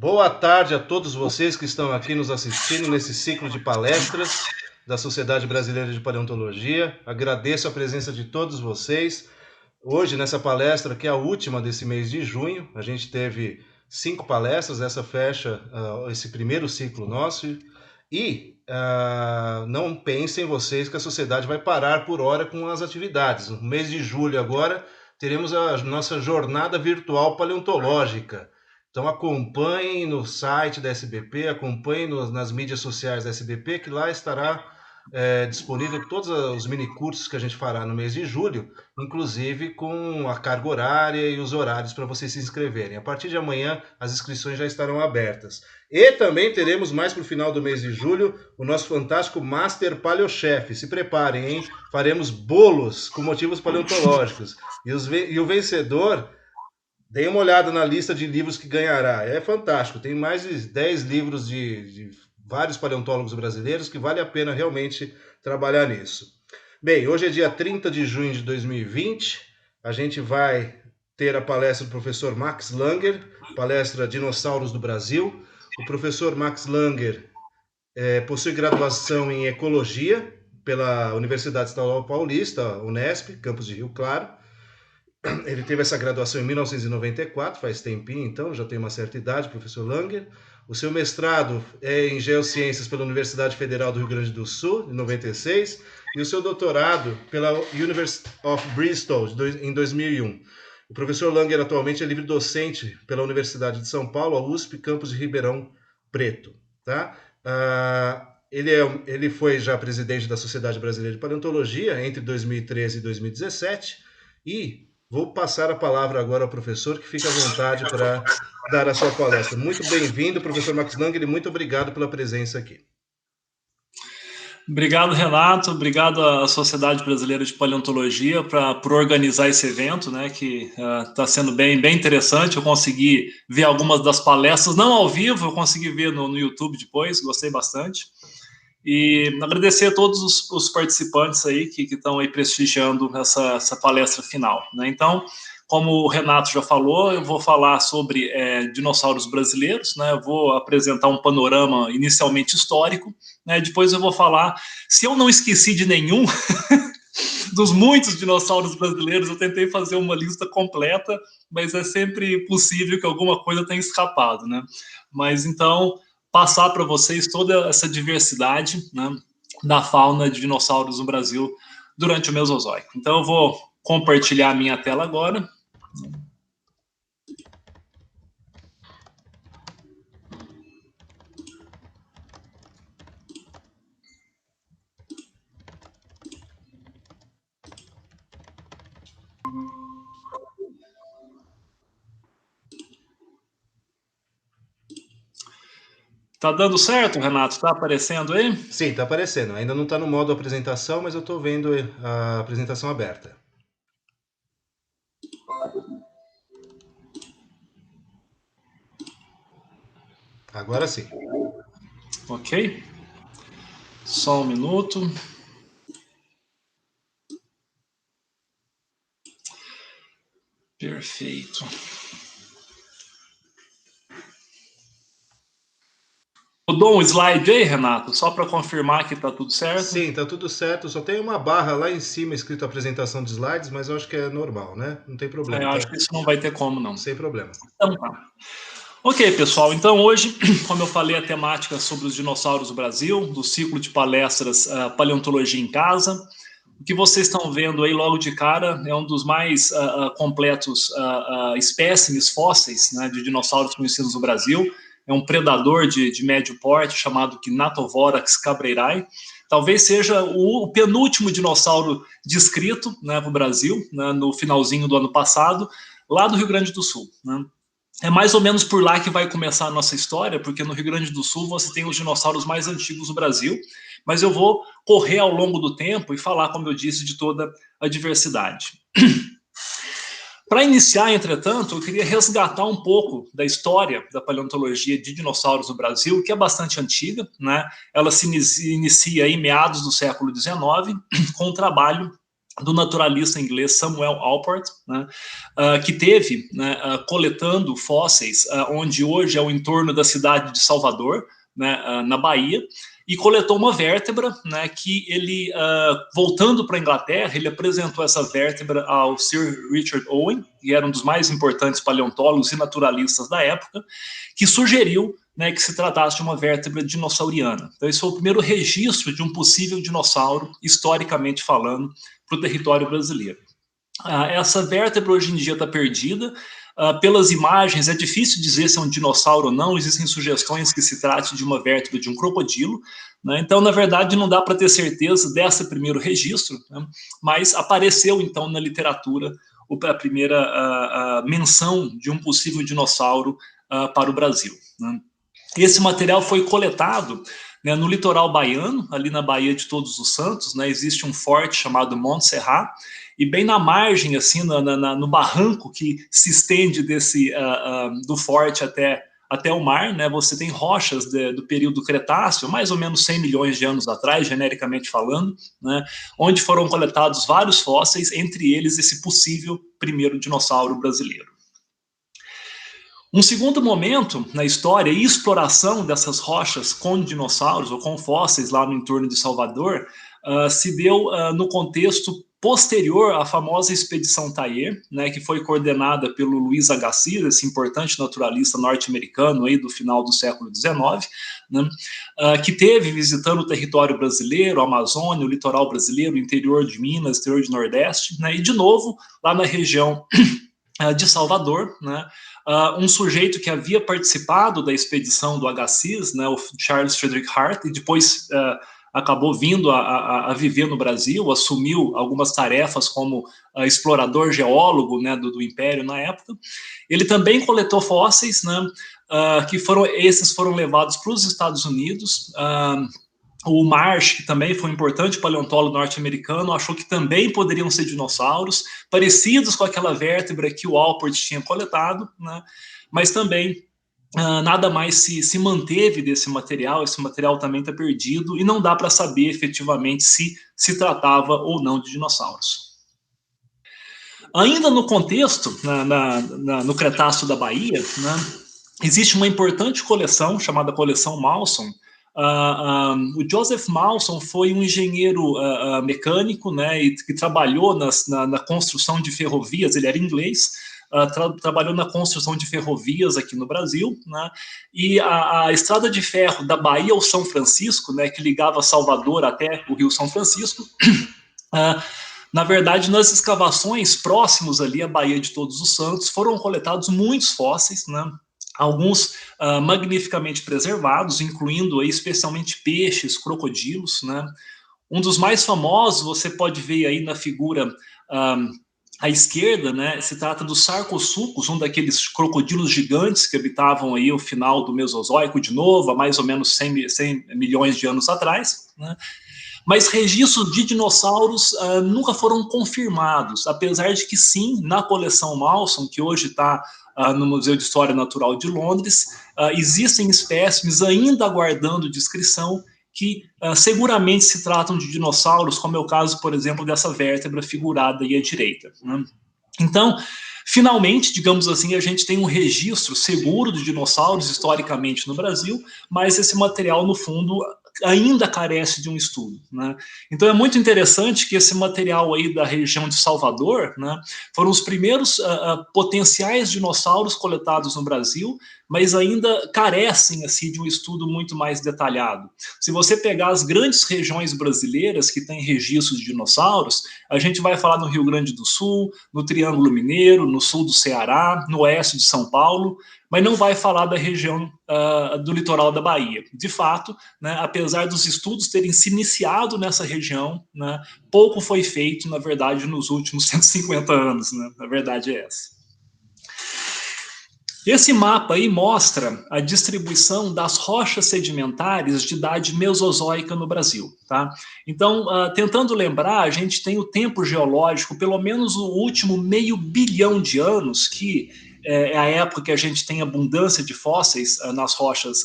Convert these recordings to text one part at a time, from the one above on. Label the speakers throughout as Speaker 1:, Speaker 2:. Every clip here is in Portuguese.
Speaker 1: Boa tarde a todos vocês que estão aqui nos assistindo nesse ciclo de palestras da Sociedade Brasileira de Paleontologia. Agradeço a presença de todos vocês. Hoje, nessa palestra, que é a última desse mês de junho, a gente teve 5 palestras, essa fecha esse primeiro ciclo nosso. E não pensem vocês que a sociedade vai parar por hora com as atividades. No mês de julho agora, teremos a nossa jornada virtual paleontológica. Então acompanhem no site da SBP, acompanhem nas mídias sociais da SBP, que lá estará disponível todos os minicursos que a gente fará no mês de julho, inclusive com a carga horária e os horários para vocês se inscreverem. A partir de amanhã, as inscrições já estarão abertas. E também teremos mais para o final do mês de julho o nosso fantástico Master Paleochef. Se preparem, hein? Faremos bolos com motivos paleontológicos. E o vencedor... Dê uma olhada na lista de livros que ganhará. É fantástico. Tem mais de 10 livros de vários paleontólogos brasileiros que vale a pena realmente trabalhar nisso. Bem, hoje é dia 30 de junho de 2020. A gente vai ter a palestra do professor Max Langer, palestra Dinossauros do Brasil. O professor Max Langer possui graduação em Ecologia pela Universidade Estadual Paulista, Unesp, campus de Rio Claro. Ele teve essa graduação em 1994, faz tempinho então, já tem uma certa idade, professor Langer. O seu mestrado é em Geociências pela Universidade Federal do Rio Grande do Sul, em 96, e o seu doutorado pela University of Bristol, em 2001. O professor Langer atualmente é livre docente pela Universidade de São Paulo, a USP, campus de Ribeirão Preto. Tá? Ele foi já presidente da Sociedade Brasileira de Paleontologia entre 2013 e 2017, e vou passar a palavra agora ao professor, que fica à vontade para dar a sua palestra. Muito bem-vindo, professor Max Langer, e muito obrigado pela presença aqui.
Speaker 2: Obrigado, Renato. Obrigado à Sociedade Brasileira de Paleontologia por organizar esse evento, né, que está sendo bem interessante. Eu consegui ver algumas das palestras, não ao vivo, eu consegui ver no YouTube depois, gostei bastante. E agradecer a todos os participantes aí que estão aí prestigiando essa palestra final, né? Então, como o Renato já falou, eu vou falar sobre dinossauros brasileiros, né? Eu vou apresentar um panorama inicialmente histórico, né? Depois eu vou falar, se eu não esqueci de nenhum dos muitos dinossauros brasileiros, eu tentei fazer uma lista completa, mas é sempre possível que alguma coisa tenha escapado, né? Mas então, passar para vocês toda essa diversidade, né, da fauna de dinossauros no Brasil durante o Mesozoico. Então eu vou compartilhar a minha tela agora. Tá dando certo, Renato? Tá aparecendo aí?
Speaker 1: Sim, tá aparecendo. Ainda não está no modo apresentação, mas eu estou vendo a apresentação aberta. Agora sim.
Speaker 2: Ok. Só um minuto. Perfeito. Mudou um slide aí, Renato? Só para confirmar que está tudo certo?
Speaker 1: Sim, está tudo certo. Só tem uma barra lá em cima escrito apresentação de slides, mas eu acho que é normal, né? Não tem problema.
Speaker 2: Eu acho que isso não vai ter como, não.
Speaker 1: Sem problema.
Speaker 2: Então tá. Ok, pessoal. Então hoje, como eu falei, a temática sobre os dinossauros do Brasil, do ciclo de palestras Paleontologia em Casa. O que vocês estão vendo aí logo de cara é um dos mais completos espécimes fósseis, né, de dinossauros conhecidos no Brasil. É um predador de médio porte chamado Gnathovorax cabreirae. Talvez seja o penúltimo dinossauro descrito, né, para o Brasil, né, no finalzinho do ano passado, lá do Rio Grande do Sul, né. É mais ou menos por lá que vai começar a nossa história, porque no Rio Grande do Sul você tem os dinossauros mais antigos do Brasil, mas eu vou correr ao longo do tempo e falar, como eu disse, de toda a diversidade. Para iniciar, entretanto, eu queria resgatar um pouco da história da paleontologia de dinossauros no Brasil, que é bastante antiga, né? Ela se inicia em meados do século XIX, com o trabalho do naturalista inglês Samuel Alport, né, que teve, né, coletando fósseis onde hoje é o entorno da cidade de Salvador, né, na Bahia, e coletou uma vértebra, né, que ele, voltando para a Inglaterra, ele apresentou essa vértebra ao Sir Richard Owen, que era um dos mais importantes paleontólogos e naturalistas da época, que sugeriu, né, que se tratasse de uma vértebra dinossauriana. Então, esse foi o primeiro registro de um possível dinossauro, historicamente falando, para o território brasileiro. Essa vértebra hoje em dia está perdida. Pelas imagens, é difícil dizer se é um dinossauro ou não, existem sugestões que se trate de uma vértebra de um crocodilo, né? Então, na verdade, não dá para ter certeza desse primeiro registro, né? Mas apareceu, então, na literatura a primeira menção de um possível dinossauro para o Brasil, né? Esse material foi coletado, né, no litoral baiano, ali na Baía de Todos os Santos, né, existe um forte chamado Monte Serrat, e bem na margem, assim, no barranco que se estende do forte até o mar, né, você tem rochas do período Cretáceo, mais ou menos 100 milhões de anos atrás, genericamente falando, né, onde foram coletados vários fósseis, entre eles esse possível primeiro dinossauro brasileiro. Um segundo momento na história e exploração dessas rochas com dinossauros ou com fósseis lá no entorno de Salvador se deu no contexto posterior à famosa Expedição Thayer, né, que foi coordenada pelo Luiz Agassiz, esse importante naturalista norte-americano aí do final do século XIX, né, que teve visitando o território brasileiro, a Amazônia, o litoral brasileiro, o interior de Minas, o interior de Nordeste, né, e de novo lá na região de Salvador, né, um sujeito que havia participado da expedição do Agassiz, né, o Charles Frederick Hart, e depois acabou vindo a viver no Brasil, assumiu algumas tarefas como explorador geólogo, né, do Império na época. Ele também coletou fósseis, né, esses foram levados para os Estados Unidos. O Marsh, que também foi um importante paleontólogo norte-americano, achou que também poderiam ser dinossauros, parecidos com aquela vértebra que o Alport tinha coletado, né? Mas também nada mais se manteve desse material, esse material também está perdido, e não dá para saber efetivamente se tratava ou não de dinossauros. Ainda no contexto, no Cretáceo da Bahia, né, existe uma importante coleção chamada Coleção Mawson. O Joseph Mawson foi um engenheiro mecânico, né, e que trabalhou na construção de ferrovias. Ele era inglês, trabalhou na construção de ferrovias aqui no Brasil, né, e a estrada de ferro da Bahia ao São Francisco, né, que ligava Salvador até o Rio São Francisco, na verdade, nas escavações próximos ali à Baía de Todos os Santos, foram coletados muitos fósseis, né? Alguns magnificamente preservados, incluindo aí, especialmente peixes, crocodilos, né? Um dos mais famosos, você pode ver aí na figura à esquerda, né? Se trata dos Sarcosuchus, um daqueles crocodilos gigantes que habitavam aí o final do Mesozoico de novo, há mais ou menos 100 milhões de anos atrás, né? Mas registros de dinossauros nunca foram confirmados, apesar de que sim, na coleção Mawson, que hoje está no Museu de História Natural de Londres, existem espécimes ainda aguardando descrição que seguramente se tratam de dinossauros, como é o caso, por exemplo, dessa vértebra figurada aí à direita, né? Então, finalmente, digamos assim, a gente tem um registro seguro de dinossauros historicamente no Brasil, mas esse material, no fundo, ainda carece de um estudo, né? Então é muito interessante que esse material aí da região de Salvador, né, foram os primeiros potenciais dinossauros coletados no Brasil, mas ainda carecem assim de um estudo muito mais detalhado. Se você pegar as grandes regiões brasileiras que têm registros de dinossauros, a gente vai falar no Rio Grande do Sul, no Triângulo Mineiro, no sul do Ceará, no oeste de São Paulo, mas não vai falar da região do litoral da Bahia. De fato, né, apesar dos estudos terem se iniciado nessa região, né, pouco foi feito, na verdade, nos últimos 150 anos. Né? A verdade é essa. Esse mapa aí mostra a distribuição das rochas sedimentares de idade mesozoica no Brasil, tá? Então, tentando lembrar, a gente tem o tempo geológico, pelo menos o último 500 milhão de anos, que é a época que a gente tem abundância de fósseis nas rochas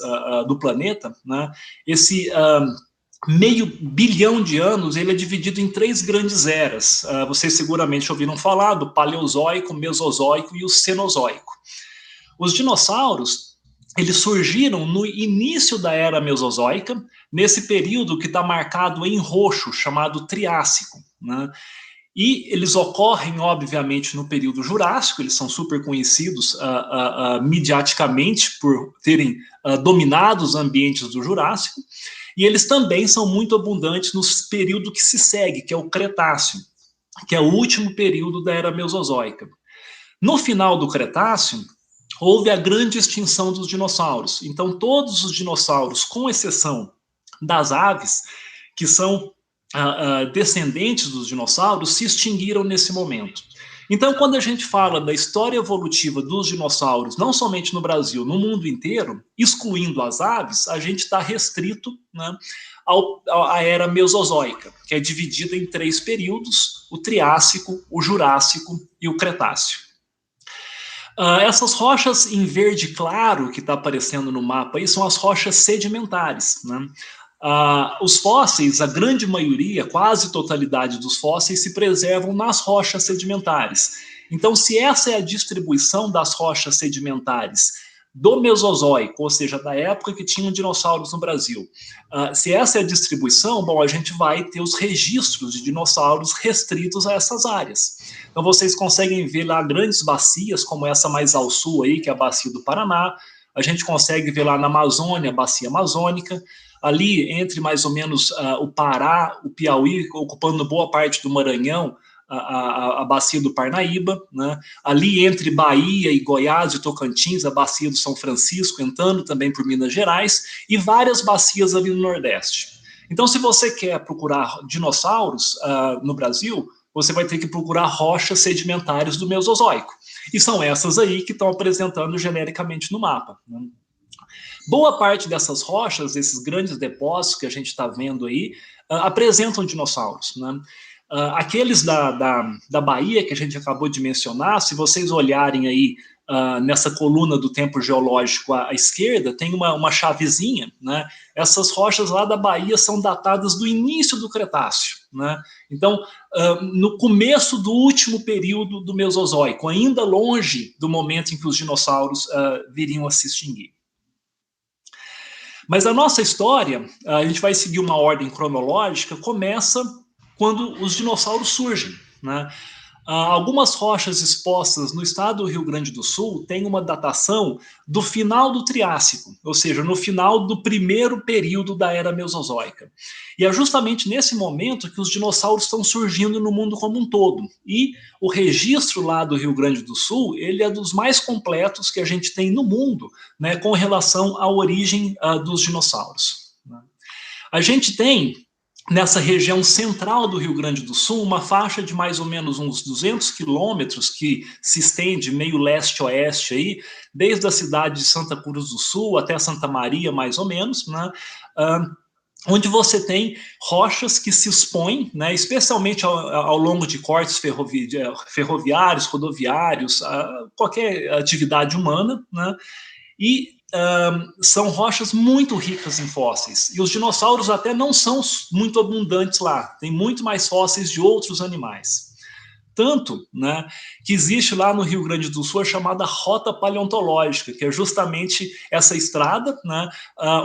Speaker 2: do planeta, né? meio bilhão de anos, ele é dividido em 3 grandes eras. Vocês seguramente ouviram falar do Paleozoico, Mesozoico e o Cenozoico. Os dinossauros, eles surgiram no início da era Mesozoica, nesse período que está marcado em roxo, chamado Triássico, né? E eles ocorrem, obviamente, no período Jurássico, eles são super conhecidos midiaticamente por terem dominado os ambientes do Jurássico, e eles também são muito abundantes no período que se segue, que é o Cretáceo, que é o último período da era Mesozoica. No final do Cretáceo, houve a grande extinção dos dinossauros. Então, todos os dinossauros, com exceção das aves, que são descendentes dos dinossauros, se extinguiram nesse momento. Então, quando a gente fala da história evolutiva dos dinossauros, não somente no Brasil, no mundo inteiro, excluindo as aves, a gente está restrito, né, à era Mesozoica, que é dividida em 3 períodos: o Triássico, o Jurássico e o Cretáceo. Essas rochas em verde claro que está aparecendo no mapa aí são as rochas sedimentares, né? Os fósseis, a grande maioria, quase totalidade dos fósseis, se preservam nas rochas sedimentares. Então, se essa é a distribuição das rochas sedimentares do Mesozoico, ou seja, da época que tinham dinossauros no Brasil, se essa é a distribuição, bom, a gente vai ter os registros de dinossauros restritos a essas áreas. Então, vocês conseguem ver lá grandes bacias, como essa mais ao sul aí, que é a bacia do Paraná. A gente consegue ver lá na Amazônia, a bacia amazônica. Ali, entre mais ou menos o Pará, o Piauí, ocupando boa parte do Maranhão, a bacia do Parnaíba, né? Ali entre Bahia e Goiás e Tocantins, a bacia do São Francisco, entrando também por Minas Gerais, e várias bacias ali no Nordeste. Então, se você quer procurar dinossauros no Brasil, você vai ter que procurar rochas sedimentares do Mesozoico. E são essas aí que estão apresentando genericamente no mapa, né? Boa parte dessas rochas, esses grandes depósitos que a gente está vendo aí, apresentam dinossauros, né? Aqueles da Bahia, que a gente acabou de mencionar, se vocês olharem aí nessa coluna do tempo geológico à esquerda, tem uma chavezinha, né? Essas rochas lá da Bahia são datadas do início do Cretáceo, né? Então, no começo do último período do Mesozoico, ainda longe do momento em que os dinossauros viriam a se extinguir. Mas a nossa história, a gente vai seguir uma ordem cronológica, começa quando os dinossauros surgem, né? Algumas rochas expostas no estado do Rio Grande do Sul têm uma datação do final do Triássico, ou seja, no final do primeiro período da Era Mesozoica. E é justamente nesse momento que os dinossauros estão surgindo no mundo como um todo. E o registro lá do Rio Grande do Sul, ele é dos mais completos que a gente tem no mundo, né, com relação à origem dos dinossauros. A gente tem nessa região central do Rio Grande do Sul, uma faixa de mais ou menos uns 200 quilômetros que se estende meio leste-oeste aí, desde a cidade de Santa Cruz do Sul até Santa Maria, mais ou menos, né? Onde você tem rochas que se expõem, né, especialmente ao longo de cortes ferroviários, rodoviários, qualquer atividade humana, né? E são rochas muito ricas em fósseis. E os dinossauros até não são muito abundantes lá. Tem muito mais fósseis de outros animais. Tanto, né, que existe lá no Rio Grande do Sul a chamada Rota Paleontológica, que é justamente essa estrada, né,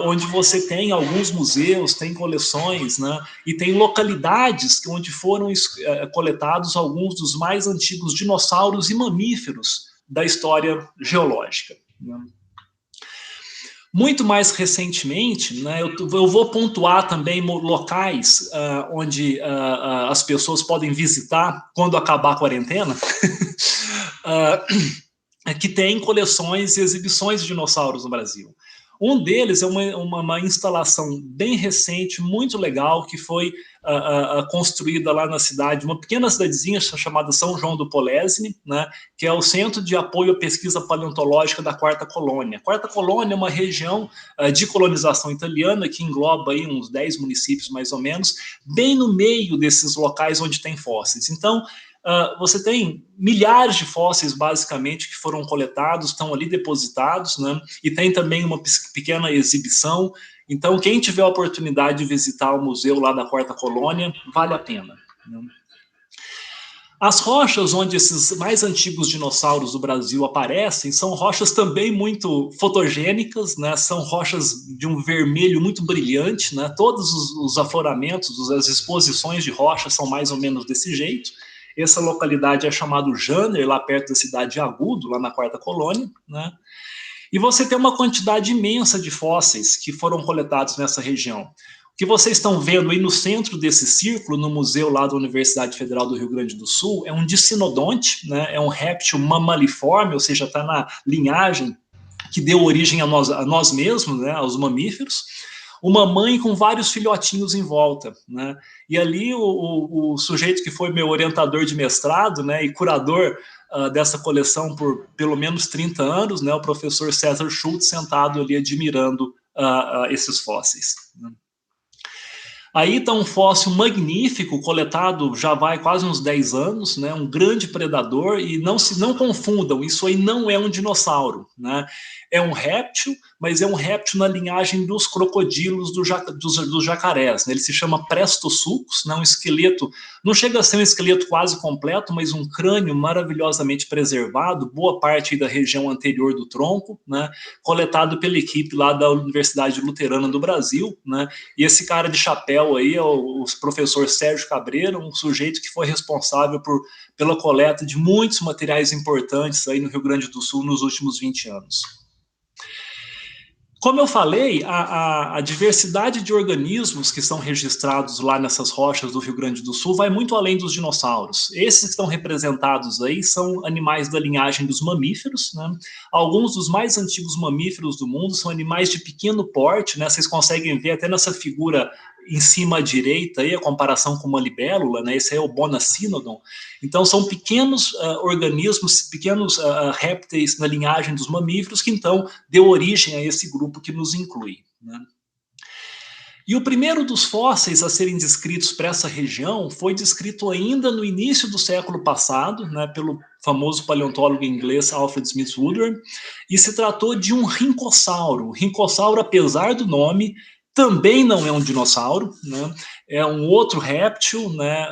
Speaker 2: onde você tem alguns museus, tem coleções, né, e tem localidades onde foram coletados alguns dos mais antigos dinossauros e mamíferos da história geológica, né. Muito mais recentemente, né, eu vou pontuar também locais onde as pessoas podem visitar quando acabar a quarentena, que tem coleções e exibições de dinossauros no Brasil. Um deles é uma instalação bem recente, muito legal, que foi construída lá na cidade, uma pequena cidadezinha chamada São João do Polesine, né, que é o Centro de Apoio à Pesquisa Paleontológica da Quarta Colônia. A Quarta Colônia é uma região de colonização italiana que engloba aí uns 10 municípios, mais ou menos, bem no meio desses locais onde tem fósseis. Então, você tem milhares de fósseis, basicamente, que foram coletados, estão ali depositados, né? E tem também uma pequena exibição, Então, quem tiver a oportunidade de visitar o museu lá da Quarta Colônia, vale a pena. As rochas onde esses mais antigos dinossauros do Brasil aparecem são rochas também muito fotogênicas, né? São rochas de um vermelho muito brilhante, né? Todos os afloramentos, as exposições de rochas são mais ou menos desse jeito. Essa localidade é chamada Janer, lá perto da cidade de Agudo, lá na Quarta Colônia, né? E você tem uma quantidade imensa de fósseis que foram coletados nessa região. O que vocês estão vendo aí no centro desse círculo, no museu lá da Universidade Federal do Rio Grande do Sul, é um dicinodonte, né? É um réptil mamaliforme, ou seja, está na linhagem que deu origem a nós mesmos, né? Aos mamíferos. Uma mãe com vários filhotinhos em volta, né? E ali o sujeito que foi meu orientador de mestrado, né, e curador dessa coleção por pelo menos 30 anos, né, o professor César Schultz, sentado ali admirando esses fósseis. Né? Aí está um fóssil magnífico, coletado já vai quase uns 10 anos, né? Um grande predador, e não confundam, isso aí não é um dinossauro, né? É um réptil, mas é um réptil na linhagem dos crocodilos dos jacarés, né? Ele se chama Prestosuchus, né? Um esqueleto, não chega a ser um esqueleto quase completo, mas um crânio maravilhosamente preservado, boa parte da região anterior do tronco, né? Coletado pela equipe lá da Universidade Luterana do Brasil, né? E esse cara de chapéu aí é o professor Sérgio Cabreira, um sujeito que foi responsável pela coleta de muitos materiais importantes aí no Rio Grande do Sul nos últimos 20 anos. Como eu falei, a diversidade de organismos que são registrados lá nessas rochas do Rio Grande do Sul vai muito além dos dinossauros. Esses que estão representados aí são animais da linhagem dos mamíferos, né? Alguns dos mais antigos mamíferos do mundo são animais de pequeno porte, né? Vocês conseguem ver até nessa figura em cima à direita aí, a comparação com uma libélula, né? Esse é o Bonacynodon. Então são pequenos organismos, pequenos répteis na linhagem dos mamíferos que então deu origem a esse grupo que nos inclui, né? E o primeiro dos fósseis a serem descritos para essa região foi descrito ainda no início do século passado, né, pelo famoso paleontólogo inglês Alfred Smith Woodward, e se tratou de um rincossauro. O rincossauro, apesar do nome, também não é um dinossauro, né? É um outro réptil, né,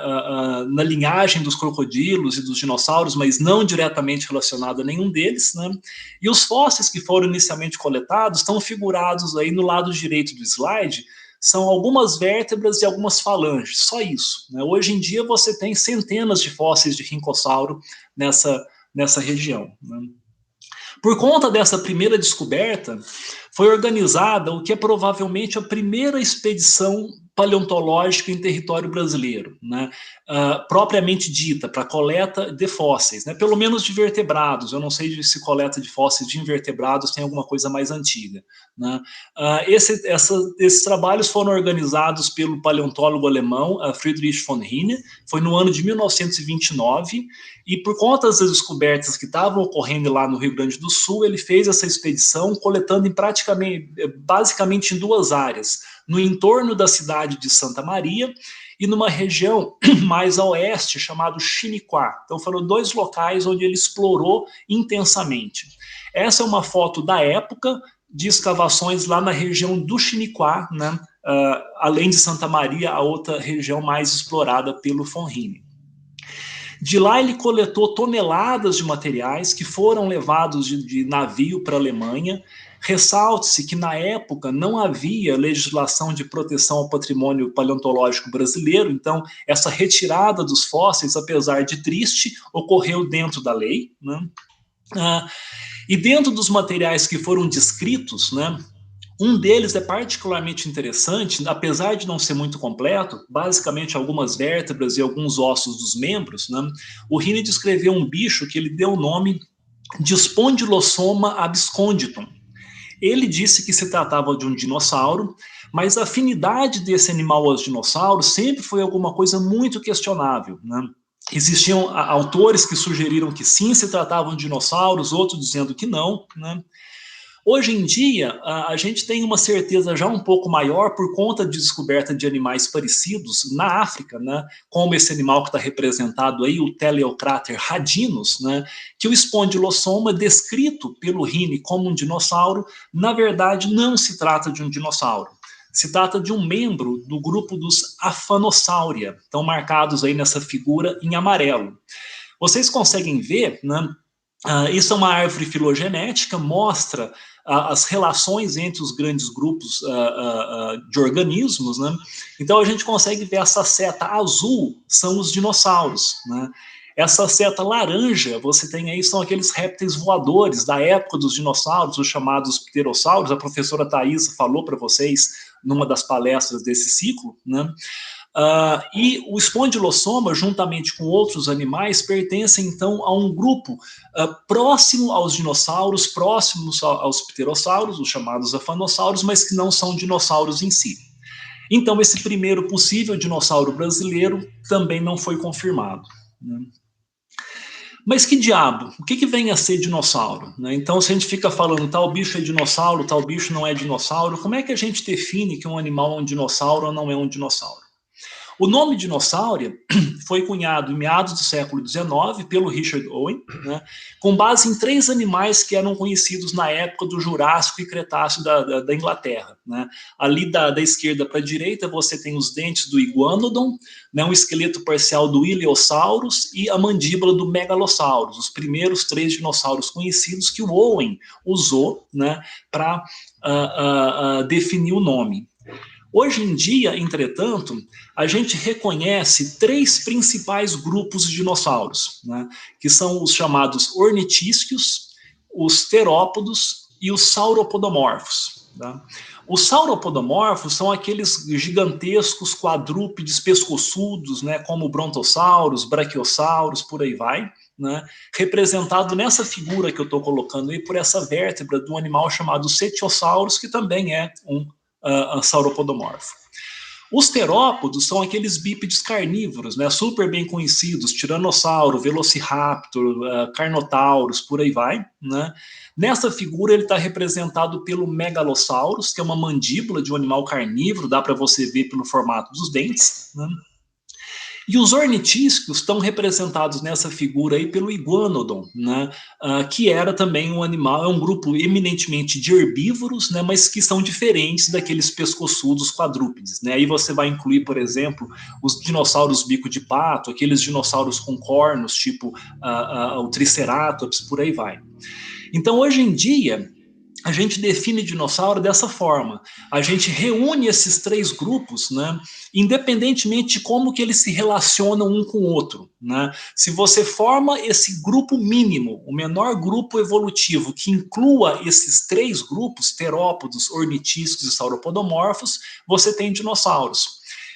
Speaker 2: na linhagem dos crocodilos e dos dinossauros, mas não diretamente relacionado a nenhum deles, né? E os fósseis que foram inicialmente coletados estão figurados aí no lado direito do slide, são algumas vértebras e algumas falanges, só isso, né? Hoje em dia você tem centenas de fósseis de rincossauro nessa região, né? Por conta dessa primeira descoberta, foi organizada o que é provavelmente a primeira expedição paleontológica em território brasileiro, né? Propriamente dita, para coleta de fósseis, né? Pelo menos de vertebrados. Eu não sei se coleta de fósseis de invertebrados tem alguma coisa mais antiga, né? Esses trabalhos foram organizados pelo paleontólogo alemão Friedrich von Hine, foi no ano de 1929, e por conta das descobertas que estavam ocorrendo lá no Rio Grande do Sul, ele fez essa expedição coletando basicamente em duas áreas, no entorno da cidade de Santa Maria e numa região mais a oeste, chamado Chiniquá. Então foram dois locais onde ele explorou intensamente. Essa é uma foto da época de escavações lá na região do Chiniquá, né? Além de Santa Maria, a outra região mais explorada pelo von Hine. De lá ele coletou toneladas de materiais que foram levados de navio para a Alemanha. Ressalte-se que na época não havia legislação de proteção ao patrimônio paleontológico brasileiro, então essa retirada dos fósseis, apesar de triste, ocorreu dentro da lei, né? E dentro dos materiais que foram descritos, né, um deles é particularmente interessante, apesar de não ser muito completo, basicamente algumas vértebras e alguns ossos dos membros, né? O Hine descreveu um bicho que ele deu o nome de Spondylosoma absconditum. Ele disse que se tratava de um dinossauro, mas a afinidade desse animal aos dinossauros sempre foi alguma coisa muito questionável, né? Existiam autores que sugeriram que sim, se tratavam de dinossauros, outros dizendo que não, né? Hoje em dia, a gente tem uma certeza já um pouco maior por conta de descoberta de animais parecidos na África, né? Como esse animal que está representado aí, o Teleocrater radinus, né? Que o Spondylosoma, descrito pelo Hine como um dinossauro, na verdade não se trata de um dinossauro. se trata de um membro do grupo dos Afanosauria, estão marcados aí nessa figura em amarelo. Vocês conseguem ver, né? Isso é uma árvore filogenética, mostra as relações entre os grandes grupos de organismos, né? Então a gente consegue ver essa seta azul são os dinossauros, né? Essa seta laranja, você tem aí, são aqueles répteis voadores da época dos dinossauros, os chamados pterossauros. A professora Thaisa falou para vocês numa das palestras desse ciclo, né? E o espondilossoma, juntamente com outros animais, pertencem então a um grupo próximo aos dinossauros, próximos aos pterossauros, os chamados afanossauros, mas que não são dinossauros em si. Então, esse primeiro possível dinossauro brasileiro também não foi confirmado, né? Mas que diabo? O que vem a ser dinossauro, né? Então, se a gente fica falando tal bicho é dinossauro, tal bicho não é dinossauro, como é que a gente define que um animal é um dinossauro ou não é um dinossauro? O nome dinossauro foi cunhado em meados do século XIX pelo Richard Owen, né, com base em 3 animais que eram conhecidos na época do Jurássico e Cretáceo da Inglaterra, né. Ali da esquerda para a direita você tem os dentes do Iguanodon, né, um esqueleto parcial do Ileosaurus e a mandíbula do Megalosaurus, os primeiros 3 dinossauros conhecidos que o Owen usou, né, para definir o nome. Hoje em dia, entretanto, a gente reconhece 3 principais grupos de dinossauros, né, que são os chamados ornitísquios, os terópodos e os sauropodomorfos. Tá? Os sauropodomorfos são aqueles gigantescos quadrúpedes pescoçudos, né, como brontossauros, braquiossauros, por aí vai, né, representado nessa figura que eu estou colocando aí por essa vértebra de um animal chamado Cetiosaurus, que também é um sauropodomorfo. Os terópodos são aqueles bípedes carnívoros, né, super bem conhecidos, tiranossauro, velociraptor, carnotaurus, por aí vai, né. Nessa figura ele está representado pelo megalosaurus, que é uma mandíbula de um animal carnívoro, dá para você ver pelo formato dos dentes, né. E os ornitísquios estão representados nessa figura aí pelo Iguanodon, né, que era também um animal, é um grupo eminentemente de herbívoros, né, mas que são diferentes daqueles pescoçudos quadrúpedes. Né. Aí você vai incluir, por exemplo, os dinossauros bico de pato, aqueles dinossauros com cornos, tipo o Triceratops, por aí vai. Então, hoje em dia, a gente define dinossauro dessa forma. A gente reúne esses 3 grupos, né, independentemente de como que eles se relacionam um com o outro. Né? Se você forma esse grupo mínimo, o menor grupo evolutivo que inclua esses 3 grupos, terópodos, ornitísticos e sauropodomorfos, você tem dinossauros.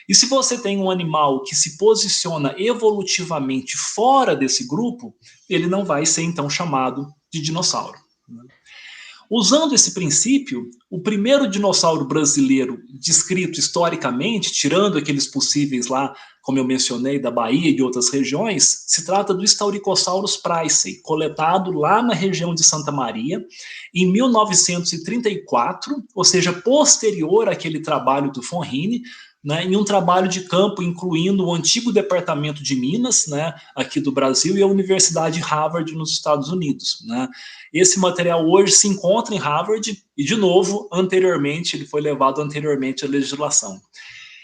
Speaker 2: E se você tem um animal que se posiciona evolutivamente fora desse grupo, ele não vai ser então chamado de dinossauro. Né? Usando esse princípio, o primeiro dinossauro brasileiro descrito historicamente, tirando aqueles possíveis lá, como eu mencionei, da Bahia e de outras regiões, se trata do Staurikosaurus praisei, coletado lá na região de Santa Maria, em 1934, ou seja, posterior àquele trabalho do Fonrini, né, em um trabalho de campo incluindo o antigo Departamento de Minas, né, aqui do Brasil, e a Universidade de Harvard, nos Estados Unidos. Né. Esse material hoje se encontra em Harvard e, de novo, anteriormente, ele foi levado anteriormente à legislação.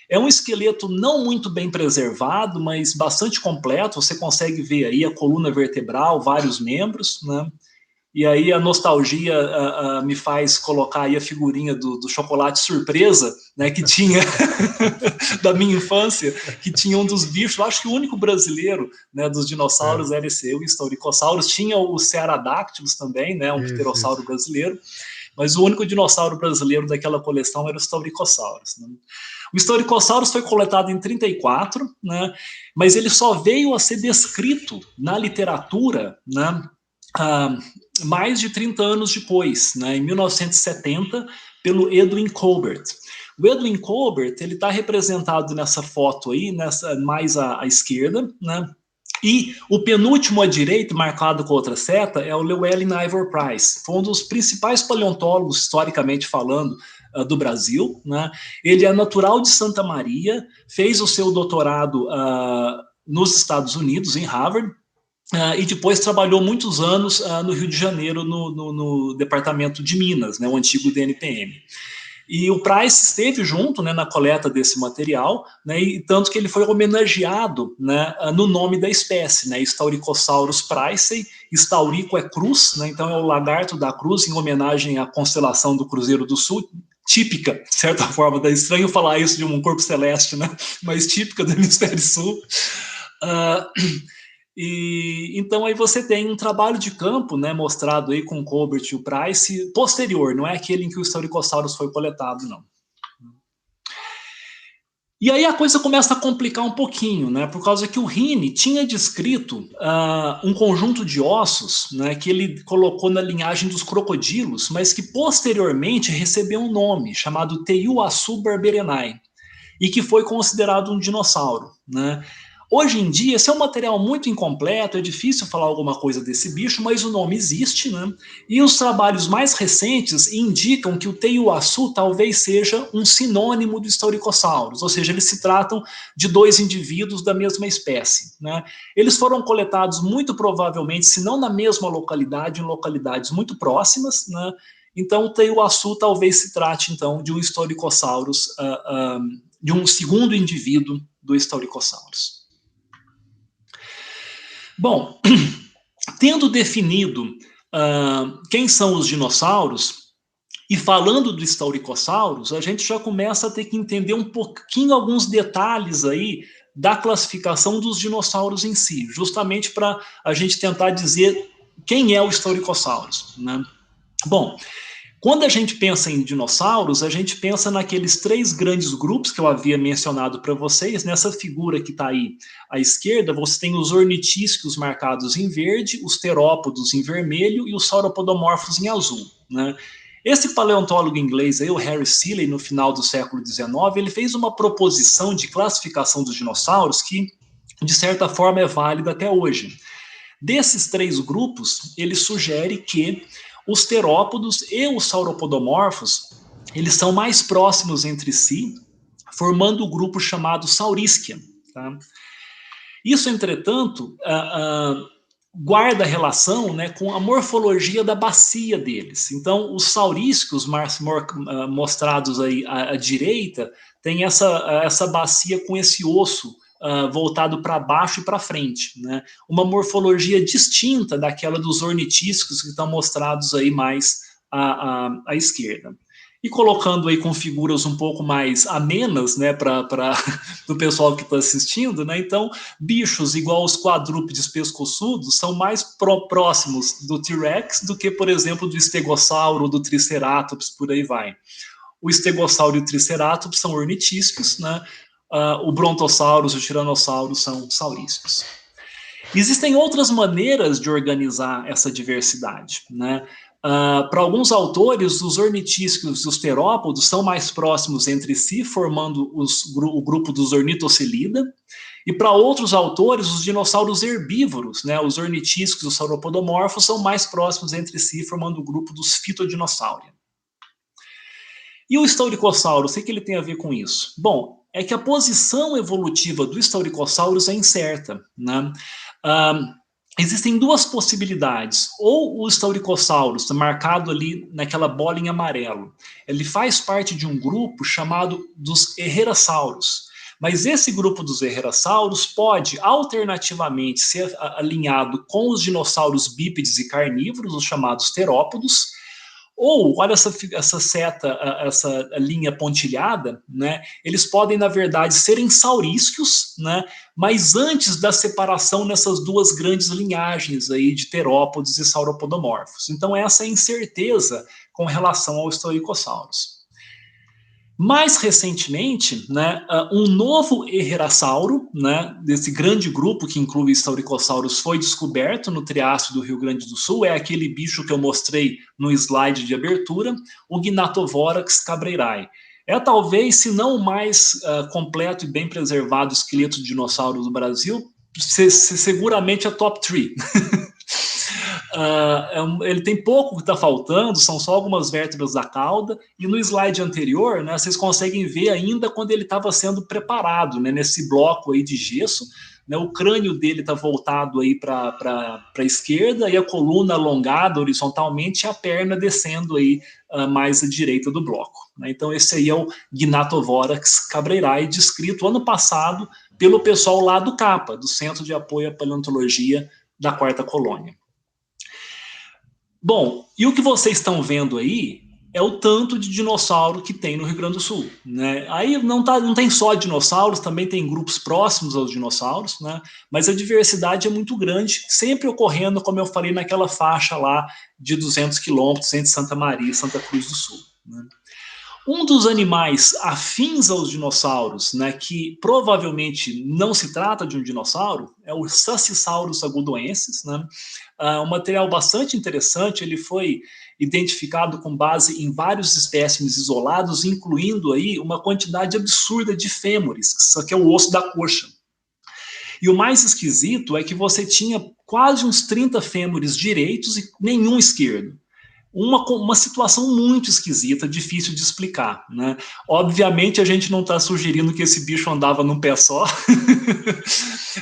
Speaker 2: É um esqueleto não muito bem preservado, mas bastante completo. Você consegue ver aí a coluna vertebral, vários membros, né? E aí a nostalgia me faz colocar aí a figurinha do chocolate surpresa, né, que tinha da minha infância, que tinha um dos bichos, eu acho que o único brasileiro, né, dos dinossauros era esse, o Staurikosaurus, tinha o Cearadactylus também, né, um pterossauro brasileiro, mas o único dinossauro brasileiro daquela coleção era o Staurikosaurus. Né? O Staurikosaurus foi coletado em 1934, né, mas ele só veio a ser descrito na literatura, né, mais de 30 anos depois, né, em 1970, pelo Edwin Colbert. O Edwin Colbert ele está representado nessa foto aí, nessa mais à esquerda, né? E o penúltimo à direita, marcado com outra seta, é o Llewellyn Ivor Price. Foi um dos principais paleontólogos, historicamente falando, do Brasil. Né? Ele é natural de Santa Maria, fez o seu doutorado nos Estados Unidos, em Harvard, e depois trabalhou muitos anos no Rio de Janeiro, no Departamento de Minas, né, o antigo DNPM. E o Price esteve junto, né, na coleta desse material, né, e tanto que ele foi homenageado, né, no nome da espécie, né, Staurikosaurus pricei. Staurico é cruz, né, então é o lagarto da cruz, em homenagem à constelação do Cruzeiro do Sul, típica, de certa forma, é estranho falar isso de um corpo celeste, né, mas típica do hemisfério sul. E então aí você tem um trabalho de campo, né, mostrado aí com o Colbert e o Price, posterior, não é aquele em que o Staurikosaurus foi coletado, não. E aí a coisa começa a complicar um pouquinho, né, por causa que o Rini tinha descrito um conjunto de ossos, né, que ele colocou na linhagem dos crocodilos, mas que posteriormente recebeu um nome chamado Teiuaçu barberenai, e que foi considerado um dinossauro, né. Hoje em dia, esse é um material muito incompleto, é difícil falar alguma coisa desse bicho, mas o nome existe, né? E os trabalhos mais recentes indicam que o Teiuaçu talvez seja um sinônimo do Staurikosaurus, ou seja, eles se tratam de dois indivíduos da mesma espécie, né? Eles foram coletados muito provavelmente, se não na mesma localidade, em localidades muito próximas, né? Então, o Teiuaçu talvez se trate, então, de um Staurikosaurus, de um segundo indivíduo do Staurikosaurus. Bom, tendo definido quem são os dinossauros, e falando do Staurikosaurus, a gente já começa a ter que entender um pouquinho alguns detalhes aí da classificação dos dinossauros em si, justamente para a gente tentar dizer quem é o Staurikosaurus, né? Bom, quando a gente pensa em dinossauros, a gente pensa naqueles três grandes grupos que eu havia mencionado para vocês. Nessa figura que está aí à esquerda, você tem os ornitísquios marcados em verde, os terópodos em vermelho e os sauropodomorfos em azul, né? Esse paleontólogo inglês, aí, o Harry Seeley, no final do século XIX, ele fez uma proposição de classificação dos dinossauros que, de certa forma, é válida até hoje. Desses três grupos, ele sugere que os terópodos e os sauropodomorfos, eles são mais próximos entre si, formando o grupo chamado Saurischia. Tá? Isso, entretanto, guarda relação, né, com a morfologia da bacia deles. Então, os saurísquios mostrados aí à direita têm essa bacia com esse osso voltado para baixo e para frente, né? Uma morfologia distinta daquela dos ornitísticos que estão mostrados aí mais à esquerda. E colocando aí com figuras um pouco mais amenas, né, para do pessoal que está assistindo, né? Então, bichos igual os quadrúpedes pescoçudos são mais próximos do T-Rex do que, por exemplo, do estegossauro ou do Triceratops, por aí vai. O estegossauro e o Triceratops são ornitísticos, né? O Brontosaurus e o Tiranossauro são saurísticos. Existem outras maneiras de organizar essa diversidade, né? Para alguns autores, os ornitísquios e os terópodos são mais próximos entre si, formando o grupo dos Ornithocelida. E para outros autores, os dinossauros herbívoros, né, os ornitísquios e os sauropodomorfos, são mais próximos entre si, formando o grupo dos Phytodinossauria. E o Staurikosaurus, o que ele tem a ver com isso? Bom, é que a posição evolutiva do Staurikosaurus é incerta, né? Existem duas possibilidades. Ou o Staurikosaurus, marcado ali naquela bola em amarelo, ele faz parte de um grupo chamado dos Herrerasaurus. Mas esse grupo dos Herrerasaurus pode, alternativamente, ser alinhado com os dinossauros bípedes e carnívoros, os chamados terópodos, ou, olha essa seta, essa linha pontilhada, né? Eles podem, na verdade, serem saurísquios, né? Mas antes da separação nessas duas grandes linhagens aí de terópodos e sauropodomorfos. Então, essa é a incerteza com relação ao Staurikosaurus. Mais recentemente, né, um novo Herrerasauro, né, desse grande grupo que inclui Staurikosaurus, foi descoberto no Triássico do Rio Grande do Sul. É aquele bicho que eu mostrei no slide de abertura, o Gnatovorax cabreirae. É talvez, se não o mais completo e bem preservado esqueleto de dinossauro do Brasil, seguramente a top 3. Ele tem pouco que está faltando, são só algumas vértebras da cauda, e no slide anterior, né, vocês conseguem ver ainda quando ele estava sendo preparado, né, nesse bloco aí de gesso, né? O crânio dele está voltado aí para a esquerda e a coluna alongada horizontalmente e a perna descendo aí mais à direita do bloco, né? Então esse aí é o Gnathovorax cabreirae, descrito ano passado pelo pessoal lá do CAPA, do Centro de Apoio à Paleontologia da Quarta Colônia. Bom, e o que vocês estão vendo aí é o tanto de dinossauro que tem no Rio Grande do Sul, né? Aí não tem só dinossauros, também tem grupos próximos aos dinossauros, né? Mas a diversidade é muito grande, sempre ocorrendo, como eu falei, naquela faixa lá de 200 quilômetros entre Santa Maria e Santa Cruz do Sul, né? Um dos animais afins aos dinossauros, né, que provavelmente não se trata de um dinossauro, é o Sacissaurus agudoensis, né? Um material bastante interessante, ele foi identificado com base em vários espécimes isolados, incluindo aí uma quantidade absurda de fêmures, que isso aqui é o osso da coxa. E o mais esquisito é que você tinha quase uns 30 fêmures direitos e nenhum esquerdo. Uma situação muito esquisita, difícil de explicar, né? Obviamente a gente não está sugerindo que esse bicho andava num pé só,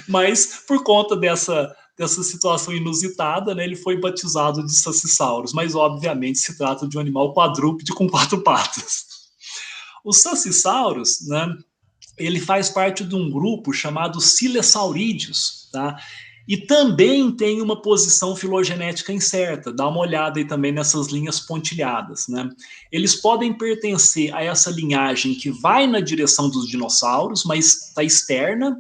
Speaker 2: mas por conta dessa situação inusitada, né, ele foi batizado de Sacissaurus, mas obviamente se trata de um animal quadrúpede com 4 patas. O Sacissaurus, né, ele faz parte de um grupo chamado Silesaurídeos, tá? E também tem uma posição filogenética incerta. Dá uma olhada aí também nessas linhas pontilhadas, né? Eles podem pertencer a essa linhagem que vai na direção dos dinossauros, mas está externa,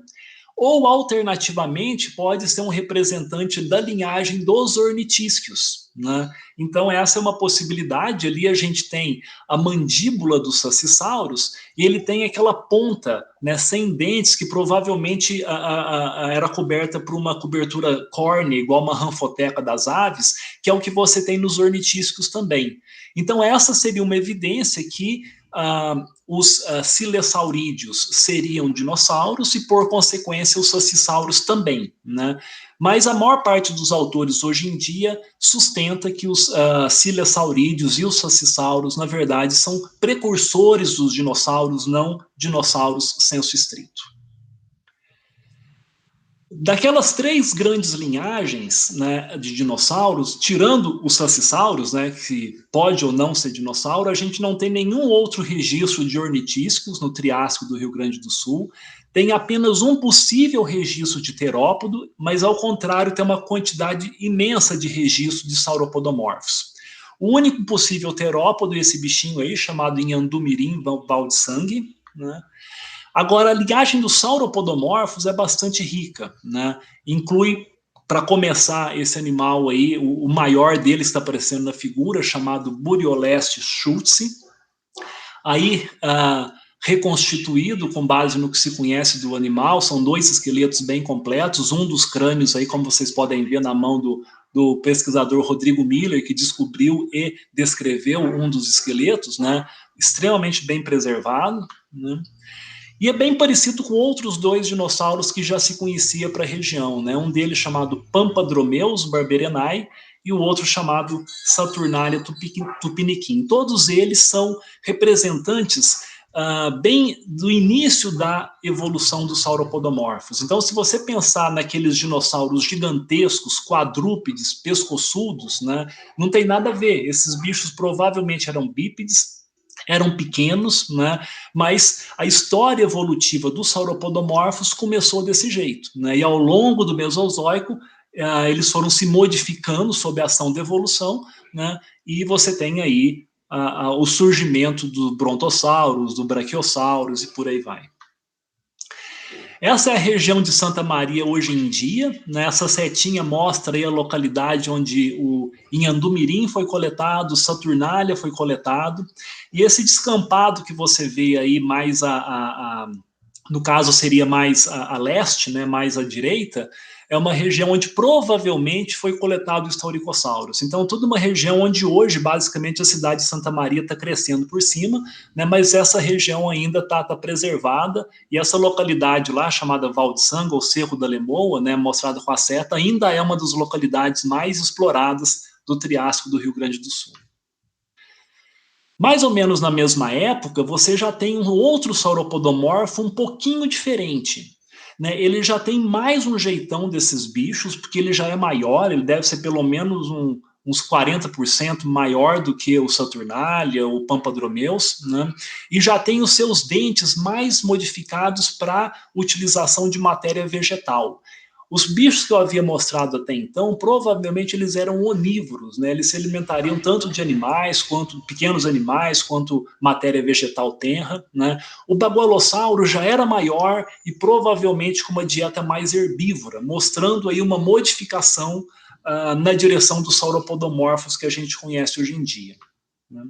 Speaker 2: ou alternativamente pode ser um representante da linhagem dos ornitísquios, né? Então essa é uma possibilidade. Ali a gente tem a mandíbula dos Sacissaurus e ele tem aquela ponta, né, sem dentes, que provavelmente era coberta por uma cobertura córnea, igual uma ranfoteca das aves, que é o que você tem nos ornitísquios também. Então essa seria uma evidência que os silesaurídeos seriam dinossauros e, por consequência, os sacisauros também, né? Mas a maior parte dos autores hoje em dia sustenta que os silesaurídeos e os sacisauros, na verdade, são precursores dos dinossauros, não dinossauros sensu estrito. Daquelas 3 grandes linhagens, né, de dinossauros, tirando os sacisauros, né, que pode ou não ser dinossauro, a gente não tem nenhum outro registro de ornitísquios no Triássico do Rio Grande do Sul. Tem apenas um possível registro de terópodo, mas ao contrário tem uma quantidade imensa de registros de sauropodomorfos. O único possível terópodo é esse bichinho aí, chamado Inhandumirim baldesangue, né? Agora, a linhagem dos sauropodomorfos é bastante rica, né? Inclui, para começar, esse animal aí, o maior deles está aparecendo na figura, chamado Buriolestes schultzi. Aí, reconstituído com base no que se conhece do animal, são 2 esqueletos bem completos, um dos crânios aí, como vocês podem ver na mão do pesquisador Rodrigo Miller, que descobriu e descreveu um dos esqueletos, né? Extremamente bem preservado, né? E é bem parecido com outros 2 dinossauros que já se conhecia para a região, né? Um deles chamado Pampadromeus barberenae e o outro chamado Saturnalia tupiniquim. Todos eles são representantes bem do início da evolução dos sauropodomorfos. Então, se você pensar naqueles dinossauros gigantescos, quadrúpedes, pescoçudos, né, não tem nada a ver. Esses bichos provavelmente eram bípedes, eram pequenos, né? Mas a história evolutiva dos sauropodomorfos começou desse jeito, né? E ao longo do Mesozoico, eles foram se modificando sob a ação da evolução, né? E você tem aí o surgimento do brontossauros, do brachiossauros e por aí vai. Essa é a região de Santa Maria hoje em dia, né? Essa setinha mostra aí a localidade onde o Inhandumirim foi coletado, Saturnalia foi coletado, e esse descampado que você vê aí mais no caso seria mais a leste, né, mais à direita, é uma região onde provavelmente foi coletado o Staurikosaurus. Então, toda uma região onde hoje, basicamente, a cidade de Santa Maria está crescendo por cima, né, mas essa região ainda está preservada, e essa localidade lá, chamada Valdesangue, ou Cerro da Lemoa, né, mostrada com a seta, ainda é uma das localidades mais exploradas do Triássico do Rio Grande do Sul. Mais ou menos na mesma época, você já tem um outro sauropodomorfo um pouquinho diferente. né, ele já tem mais um jeitão desses bichos, porque ele já é maior, ele deve ser pelo menos uns 40% maior do que o Saturnalia, o Pampadromeus, né, e já tem os seus dentes mais modificados para utilização de matéria vegetal. Os bichos que eu havia mostrado até então, provavelmente eles eram onívoros, né? Eles se alimentariam tanto de animais, quanto pequenos animais, quanto matéria vegetal tenra, né? O bagualossauro já era maior e provavelmente com uma dieta mais herbívora, mostrando aí uma modificação na direção dos sauropodomorfos que a gente conhece hoje em dia, né?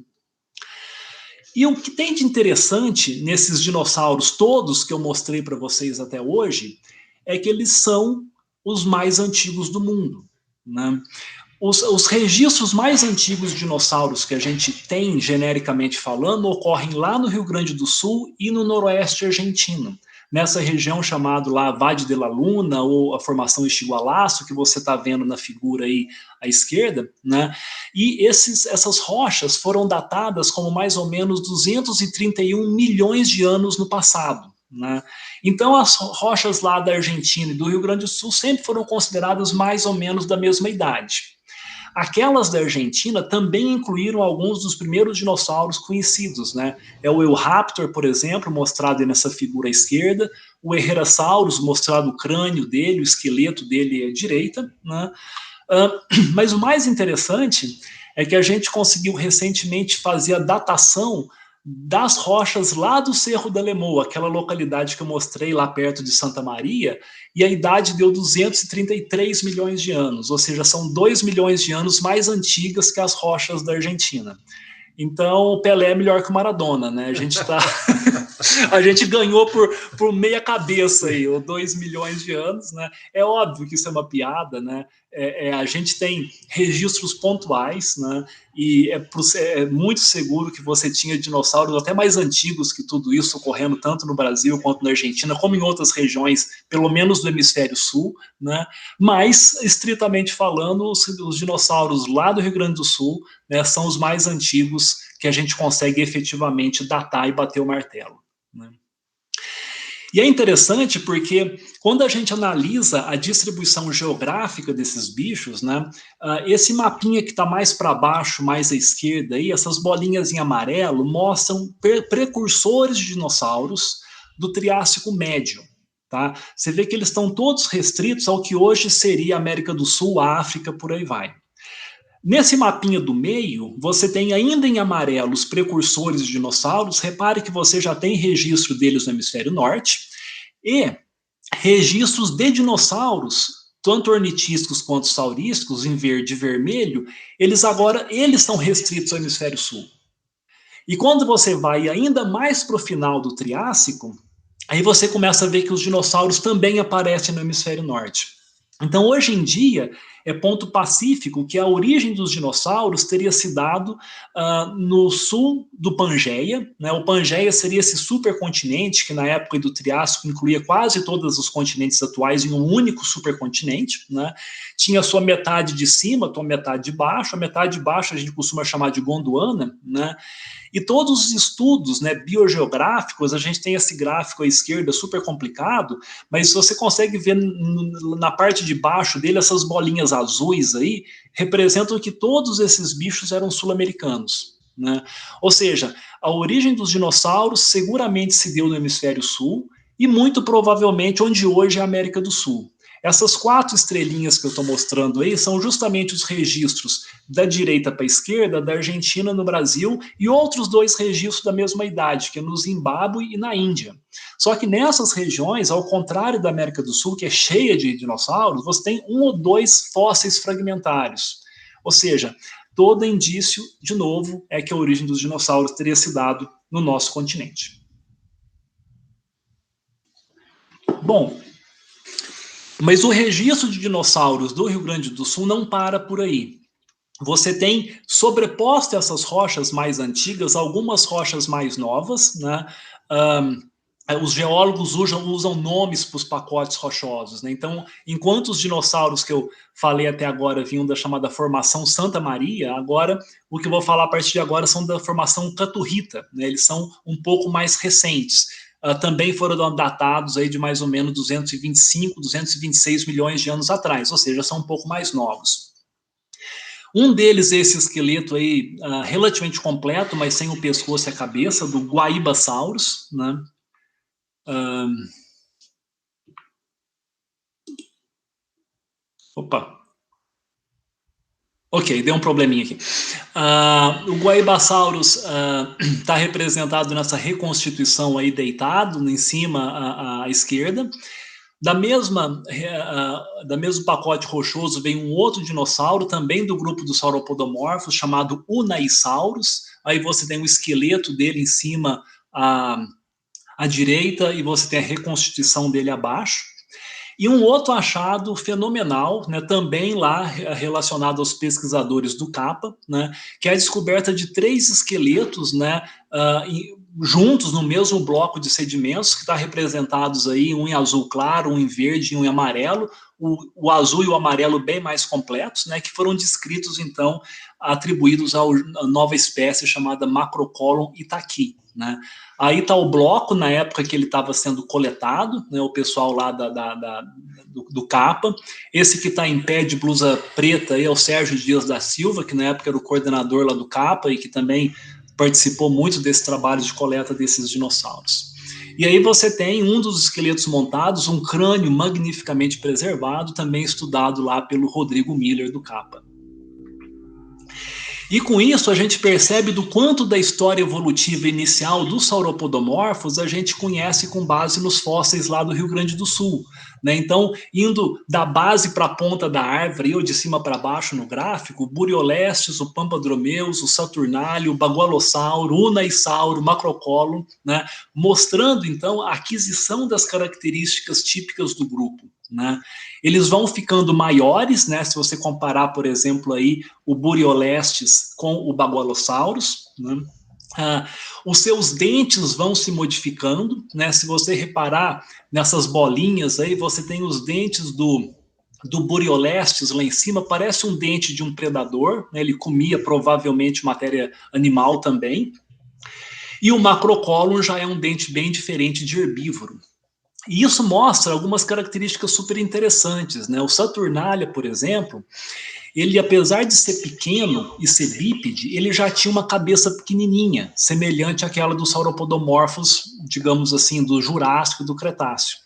Speaker 2: E o que tem de interessante nesses dinossauros todos que eu mostrei para vocês até hoje é que eles são os mais antigos do mundo, né? Os registros mais antigos de dinossauros que a gente tem, genericamente falando, ocorrem lá no Rio Grande do Sul e no noroeste argentino, nessa região chamada lá Vade de la Luna, ou a formação Estigualaço, que você está vendo na figura aí à esquerda, né? E essas rochas foram datadas como mais ou menos 231 milhões de anos no passado, né? Então, as rochas lá da Argentina e do Rio Grande do Sul sempre foram consideradas mais ou menos da mesma idade. Aquelas da Argentina também incluíram alguns dos primeiros dinossauros conhecidos, né? É o Eoraptor, por exemplo, mostrado nessa figura à esquerda, o Herrerasaurus, mostrado o crânio dele, o esqueleto dele à direita, né? Mas o mais interessante é que a gente conseguiu recentemente fazer a datação das rochas lá do Cerro da Lemoa, aquela localidade que eu mostrei lá perto de Santa Maria, e a idade deu 233 milhões de anos, ou seja, são 2 milhões de anos mais antigas que as rochas da Argentina. Então, o Pelé é melhor que o Maradona, né? A gente ganhou por meia cabeça aí, ou 2 milhões de anos, né? É óbvio que isso é uma piada, né? A gente tem registros pontuais, né? E é muito seguro que você tinha dinossauros até mais antigos que tudo isso ocorrendo tanto no Brasil quanto na Argentina, como em outras regiões, pelo menos do hemisfério sul, né? Mas, estritamente falando, os dinossauros lá do Rio Grande do Sul, né, são os mais antigos que a gente consegue efetivamente datar e bater o martelo, né? E é interessante porque quando a gente analisa a distribuição geográfica desses bichos, né, esse mapinha que está mais para baixo, mais à esquerda, aí, essas bolinhas em amarelo, mostram precursores de dinossauros do Triássico Médio. Tá? Você vê que eles estão todos restritos ao que hoje seria a América do Sul, a África, por aí vai. Nesse mapinha do meio, você tem ainda em amarelo os precursores de dinossauros. Repare que você já tem registro deles no hemisfério norte e registros de dinossauros, tanto ornitísticos quanto saurísticos, em verde e vermelho, eles estão restritos ao hemisfério sul. E quando você vai ainda mais para o final do Triássico, aí você começa a ver que os dinossauros também aparecem no hemisfério norte. Então, hoje em dia, é ponto pacífico que a origem dos dinossauros teria se dado no sul do Pangeia, né? O Pangeia seria esse supercontinente que na época do Triássico incluía quase todos os continentes atuais em um único supercontinente, né? Tinha a sua metade de cima, a sua metade de baixo. A metade de baixo a gente costuma chamar de Gondwana, né? E todos os estudos, né, biogeográficos, a gente tem esse gráfico à esquerda super complicado, mas você consegue ver na parte de baixo dele, essas bolinhas azuis aí, representam que todos esses bichos eram sul-americanos, né? Ou seja, a origem dos dinossauros seguramente se deu no hemisfério sul e muito provavelmente onde hoje é a América do Sul. Essas 4 estrelinhas que eu estou mostrando aí são justamente os registros da direita para a esquerda, da Argentina no Brasil, e outros 2 registros da mesma idade, que é no Zimbábue e na Índia. Só que nessas regiões, ao contrário da América do Sul, que é cheia de dinossauros, você tem 1 ou 2 fósseis fragmentários. Ou seja, todo indício, de novo, é que a origem dos dinossauros teria se dado no nosso continente. Bom, mas o registro de dinossauros do Rio Grande do Sul não para por aí. Você tem sobreposto essas rochas mais antigas, algumas rochas mais novas, né? Os geólogos usam nomes para os pacotes rochosos, né? Então, enquanto os dinossauros que eu falei até agora vinham da chamada Formação Santa Maria, agora o que eu vou falar a partir de agora são da Formação Caturrita, né? Eles são um pouco mais recentes. também foram datados aí de mais ou menos 225, 226 milhões de anos atrás, ou seja, são um pouco mais novos. Um deles é esse esqueleto aí relativamente completo, mas sem o pescoço e a cabeça, do Guaibasaurus, né? Opa! Ok, deu um probleminha aqui. O Guaibasaurus está representado nessa reconstituição aí deitado em cima à esquerda. Da mesmo pacote rochoso vem um outro dinossauro, também do grupo dos sauropodomorfos, chamado Unaisaurus. Aí você tem o esqueleto dele em cima à direita e você tem a reconstituição dele abaixo. E um outro achado fenomenal, né, também lá relacionado aos pesquisadores do CAPA, né, que é a descoberta de 3 esqueletos, né, juntos no mesmo bloco de sedimentos, que está representados aí, um em azul claro, um em verde e um em amarelo, o azul e o amarelo bem mais completos, né, que foram descritos, então, atribuídos à nova espécie chamada Macrocolon itaqui, né. Aí está o bloco, na época que ele estava sendo coletado, né, o pessoal lá do CAPA. Esse que está em pé de blusa preta aí é o Sérgio Dias da Silva, que na época era o coordenador lá do CAPA e que também participou muito desse trabalho de coleta desses dinossauros. E aí você tem um dos esqueletos montados, um crânio magnificamente preservado, também estudado lá pelo Rodrigo Miller do CAPA. E com isso a gente percebe do quanto da história evolutiva inicial dos sauropodomorfos a gente conhece com base nos fósseis lá do Rio Grande do Sul, né? Então, indo da base para a ponta da árvore, ou de cima para baixo no gráfico, o Buriolestes, o Pampadromeus, o Saturnálio, o Bagualossauro, o Unaisauro, o Macrocolon, né? Mostrando então a aquisição das características típicas do grupo, né? Eles vão ficando maiores, né? Se você comparar, por exemplo, aí o Buriolestes com o Bagualosaurus, né? Os seus dentes vão se modificando, né? Se você reparar nessas bolinhas aí, você tem os dentes do Buriolestes lá em cima, parece um dente de um predador, né? Ele comia provavelmente matéria animal também. E o Macrocolon já é um dente bem diferente de herbívoro. E isso mostra algumas características super interessantes, né? O Saturnalia, por exemplo, ele, apesar de ser pequeno e ser bípede, ele já tinha uma cabeça pequenininha, semelhante àquela dos sauropodomorfos, digamos assim, do Jurássico e do Cretáceo.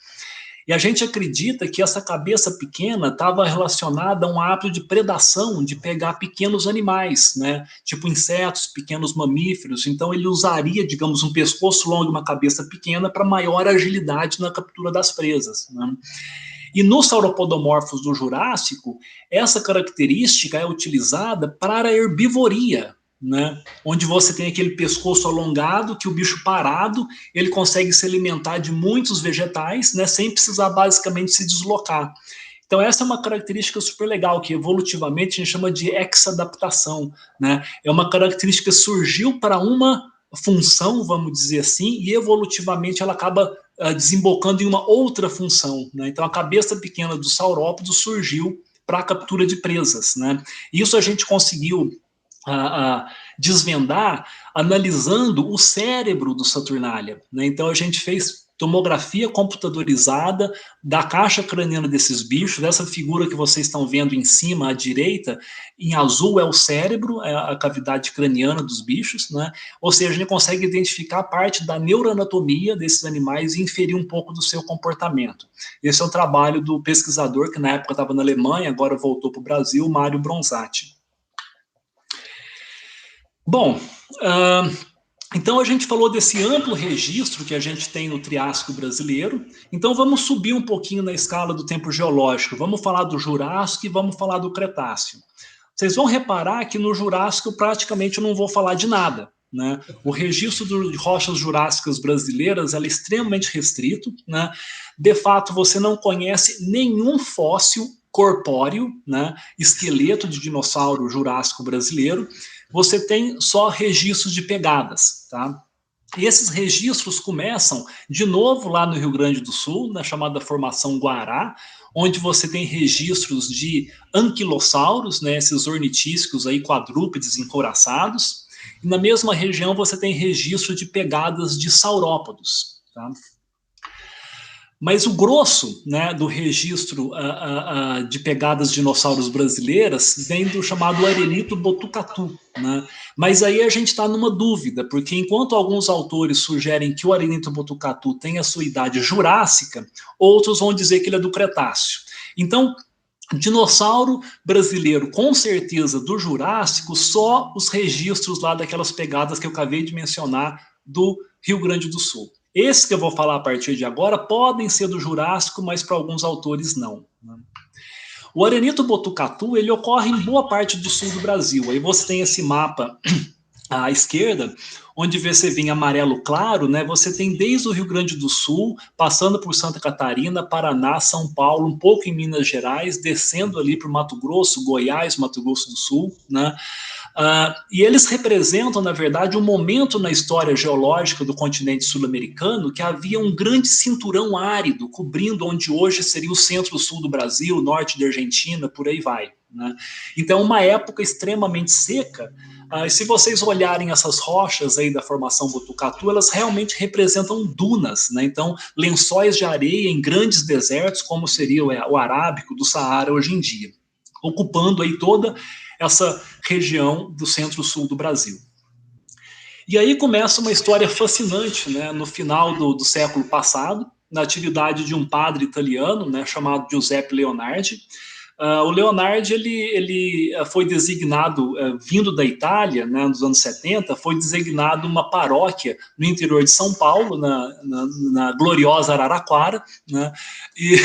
Speaker 2: E a gente acredita que essa cabeça pequena estava relacionada a um hábito de predação, de pegar pequenos animais, né? Tipo insetos, pequenos mamíferos. Então ele usaria, digamos, um pescoço longo e uma cabeça pequena para maior agilidade na captura das presas, né? E nos sauropodomorfos do Jurássico, essa característica é utilizada para a herbivoria, né? Onde você tem aquele pescoço alongado que o bicho parado ele consegue se alimentar de muitos vegetais, né? Sem precisar basicamente se deslocar. Então essa é uma característica super legal que evolutivamente a gente chama de exadaptação, né? É uma característica que surgiu para uma função, vamos dizer assim, e evolutivamente ela acaba desembocando em uma outra função, né? Então a cabeça pequena do saurópodo surgiu para a captura de presas, né? Isso a gente conseguiu desvendar analisando o cérebro do Saturnalia, né? Então a gente fez tomografia computadorizada da caixa craniana desses bichos. Essa figura que vocês estão vendo em cima à direita, em azul é o cérebro, é a cavidade craniana dos bichos, né? Ou seja, a gente consegue identificar parte da neuroanatomia desses animais e inferir um pouco do seu comportamento. Esse é o trabalho do pesquisador que na época estava na Alemanha, agora voltou para o Brasil, Mário Bronzatti. Bom, então a gente falou desse amplo registro que a gente tem no Triássico brasileiro. Então vamos subir um pouquinho na escala do tempo geológico. Vamos falar do Jurássico e vamos falar do Cretáceo. Vocês vão reparar que no Jurássico praticamente eu não vou falar de nada, né? O registro de rochas jurássicas brasileiras é extremamente restrito, né? De fato, você não conhece nenhum fóssil corpóreo, né? Esqueleto de dinossauro jurássico brasileiro. Você tem só registros de pegadas, tá? E esses registros começam, de novo, lá no Rio Grande do Sul, na chamada Formação Guará, onde você tem registros de anquilossauros, né, esses ornitísticos aí, quadrúpedes encouraçados, e na mesma região você tem registro de pegadas de saurópodos. tá? Mas o grosso, né, do registro de pegadas de dinossauros brasileiras vem do chamado Arenito Botucatu, né? Mas aí a gente está numa dúvida, porque enquanto alguns autores sugerem que o Arenito Botucatu tem a sua idade jurássica, outros vão dizer que ele é do Cretáceo. Então, dinossauro brasileiro, com certeza do Jurássico, só os registros lá daquelas pegadas que eu acabei de mencionar do Rio Grande do Sul. Esses que eu vou falar a partir de agora podem ser do Jurássico, mas para alguns autores não. O Arenito Botucatu ele ocorre em boa parte do sul do Brasil. Aí você tem esse mapa à esquerda, onde você vê em amarelo claro, né, você tem desde o Rio Grande do Sul, passando por Santa Catarina, Paraná, São Paulo, um pouco em Minas Gerais, descendo ali para o Mato Grosso, Goiás, Mato Grosso do Sul, né? E eles representam, na verdade, um momento na história geológica do continente sul-americano que havia um grande cinturão árido cobrindo onde hoje seria o centro-sul do Brasil, norte da Argentina, por aí vai, né? Então, uma época extremamente seca. Se vocês olharem essas rochas aí da formação Botucatu, elas realmente representam dunas, né? Então, lençóis de areia em grandes desertos, como seria o Arábico do Saara hoje em dia, ocupando aí toda essa região do centro-sul do Brasil. E aí começa uma história fascinante, né? No final do século passado, na atividade de um padre italiano, né, chamado Giuseppe Leonardi. O Leonardi ele foi designado, vindo da Itália, né, nos anos 70, foi designado uma paróquia no interior de São Paulo, na gloriosa Araraquara, né, e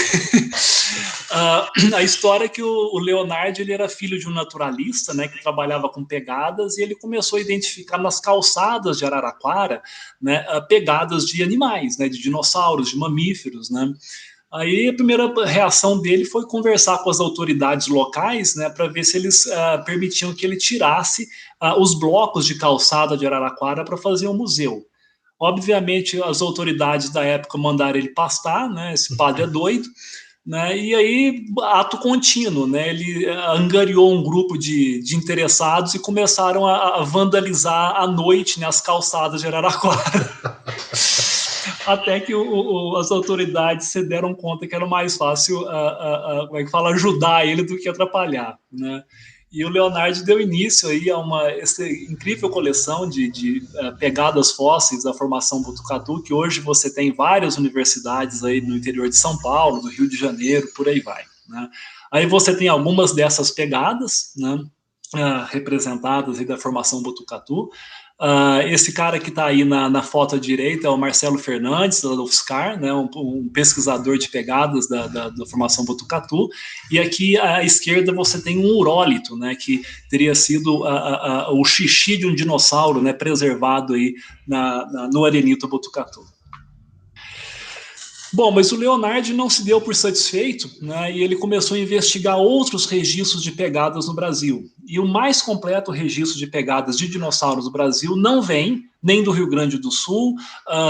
Speaker 2: a história é que o Leonardi ele era filho de um naturalista, né, que trabalhava com pegadas, e ele começou a identificar nas calçadas de Araraquara, né, pegadas de animais, né, de dinossauros, de mamíferos, né. Aí a primeira reação dele foi conversar com as autoridades locais, né, para ver se eles permitiam que ele tirasse os blocos de calçada de Araraquara para fazer um museu. Obviamente, as autoridades da época mandaram ele pastar, né, esse padre é doido, né, e aí, ato contínuo, né, ele angariou um grupo de interessados e começaram a vandalizar à noite, né, as calçadas de Araraquara. Até que as autoridades se deram conta que era mais fácil como é que fala, ajudar ele do que atrapalhar, né? E o Leonardo deu início aí a essa incrível coleção de pegadas fósseis da formação Botucatu, que hoje você tem várias universidades aí no interior de São Paulo, do Rio de Janeiro, por aí vai, né? Aí você tem algumas dessas pegadas, né, representadas aí da formação Botucatu. Esse cara que está aí na foto à direita é o Marcelo Fernandes, da UFSCar, né, um pesquisador de pegadas da formação Botucatu, e aqui à esquerda você tem um urólito, né, que teria sido o xixi de um dinossauro, né, preservado aí no Arenito Botucatu. Bom, mas o Leonardo não se deu por satisfeito, né, e ele começou a investigar outros registros de pegadas no Brasil. E o mais completo registro de pegadas de dinossauros no Brasil não vem nem do Rio Grande do Sul,